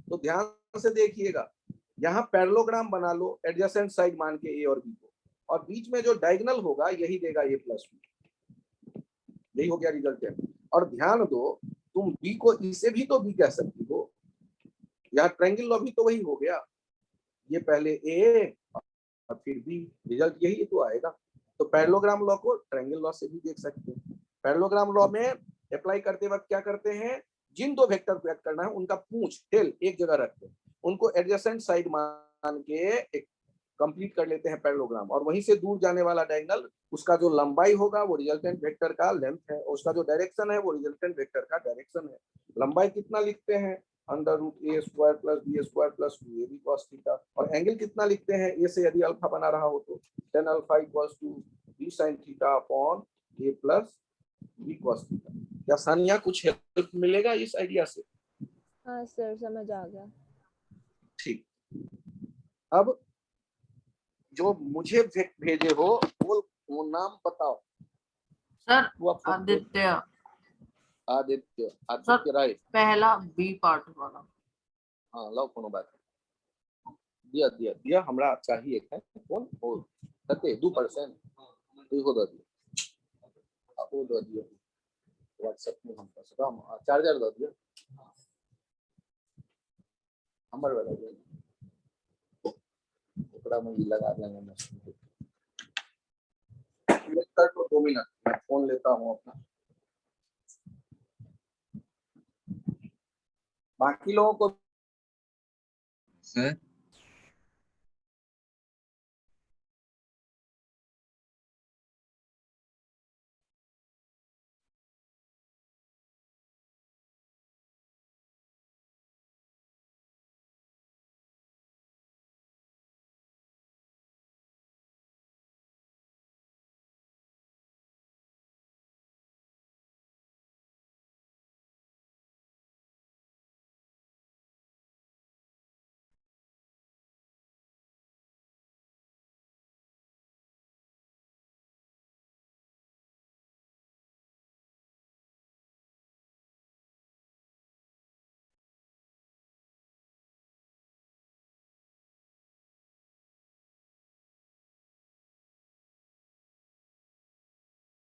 A: तो ध्यान से देखिएगा, यहाँ पैरेललोग्राम बना लो, एडजेसेंट साइड मान के ए और बी को, और बीच में जो डायगोनल होगा यही देगा ए प्लस बी। यही हो गया रिजल्टेंट। और ध्यान दो, तुम बी को इसे भी तो बी कह सकती हो, यहाँ ट्रायंगल लॉ भी तो वही हो गया, ये पहले ए और फिर बी, रिजल्ट यही तो आएगा। तो पैरेललोग्राम लॉ को ट्रायंगल लॉ से भी देख सकते हैं। पैरेललोग्राम लॉ में अप्लाई करते वक्त क्या करते हैं, जिन दो वेक्टर को याद करना है उनका पूंछ टेल एक जगह रखते हैं, उनको एडजेसेंट साइड मान के एक कंप्लीट कर लेते हैं पैरेललोग्राम, और वहीं से दूर जाने वाला डायगोनल, उसका जो लंबाई होगा वो रिजल्टेंट वेक्टर का लेंथ है, और उसका जो डायरेक्शन है वो रिजल्टेंट वेक्टर का डायरेक्शन है। लंबाई कितना लिखते हैं? Under root A square plus B square plus 2ab cos theta. और एंगल कितना लिखते हैं? ए से यदि अल्फा बना रहा हो तो tan alpha equals to b sin theta upon a plus b cos theta. क्या सानिया कुछ हेल्प मिलेगा इस आइडिया से?
F: हाँ सर, समझ आ गया।
A: ठीक, अब जो मुझे भेजे हो वो नाम बताओ।
D: सर
A: वो आपको
D: आदित्य,
A: आदित्य, आदित्य राय।
D: पहला बी पार्ट वाला।
A: हाँ लो कोनो बात दिया दिया दिया, हमरा चाहिए है फोन हो कते 2% तो हो दिया, वो दो दिया व्हाट्सएप में हम पास हम चार्जर दो दिया हमर वाला दिया, ओकरा में भी लगा देंगे मशीन। वेट कर तो 2 मिनट, मैं फोन लेता हूँ अपना। बाकी लोगों को
E: सर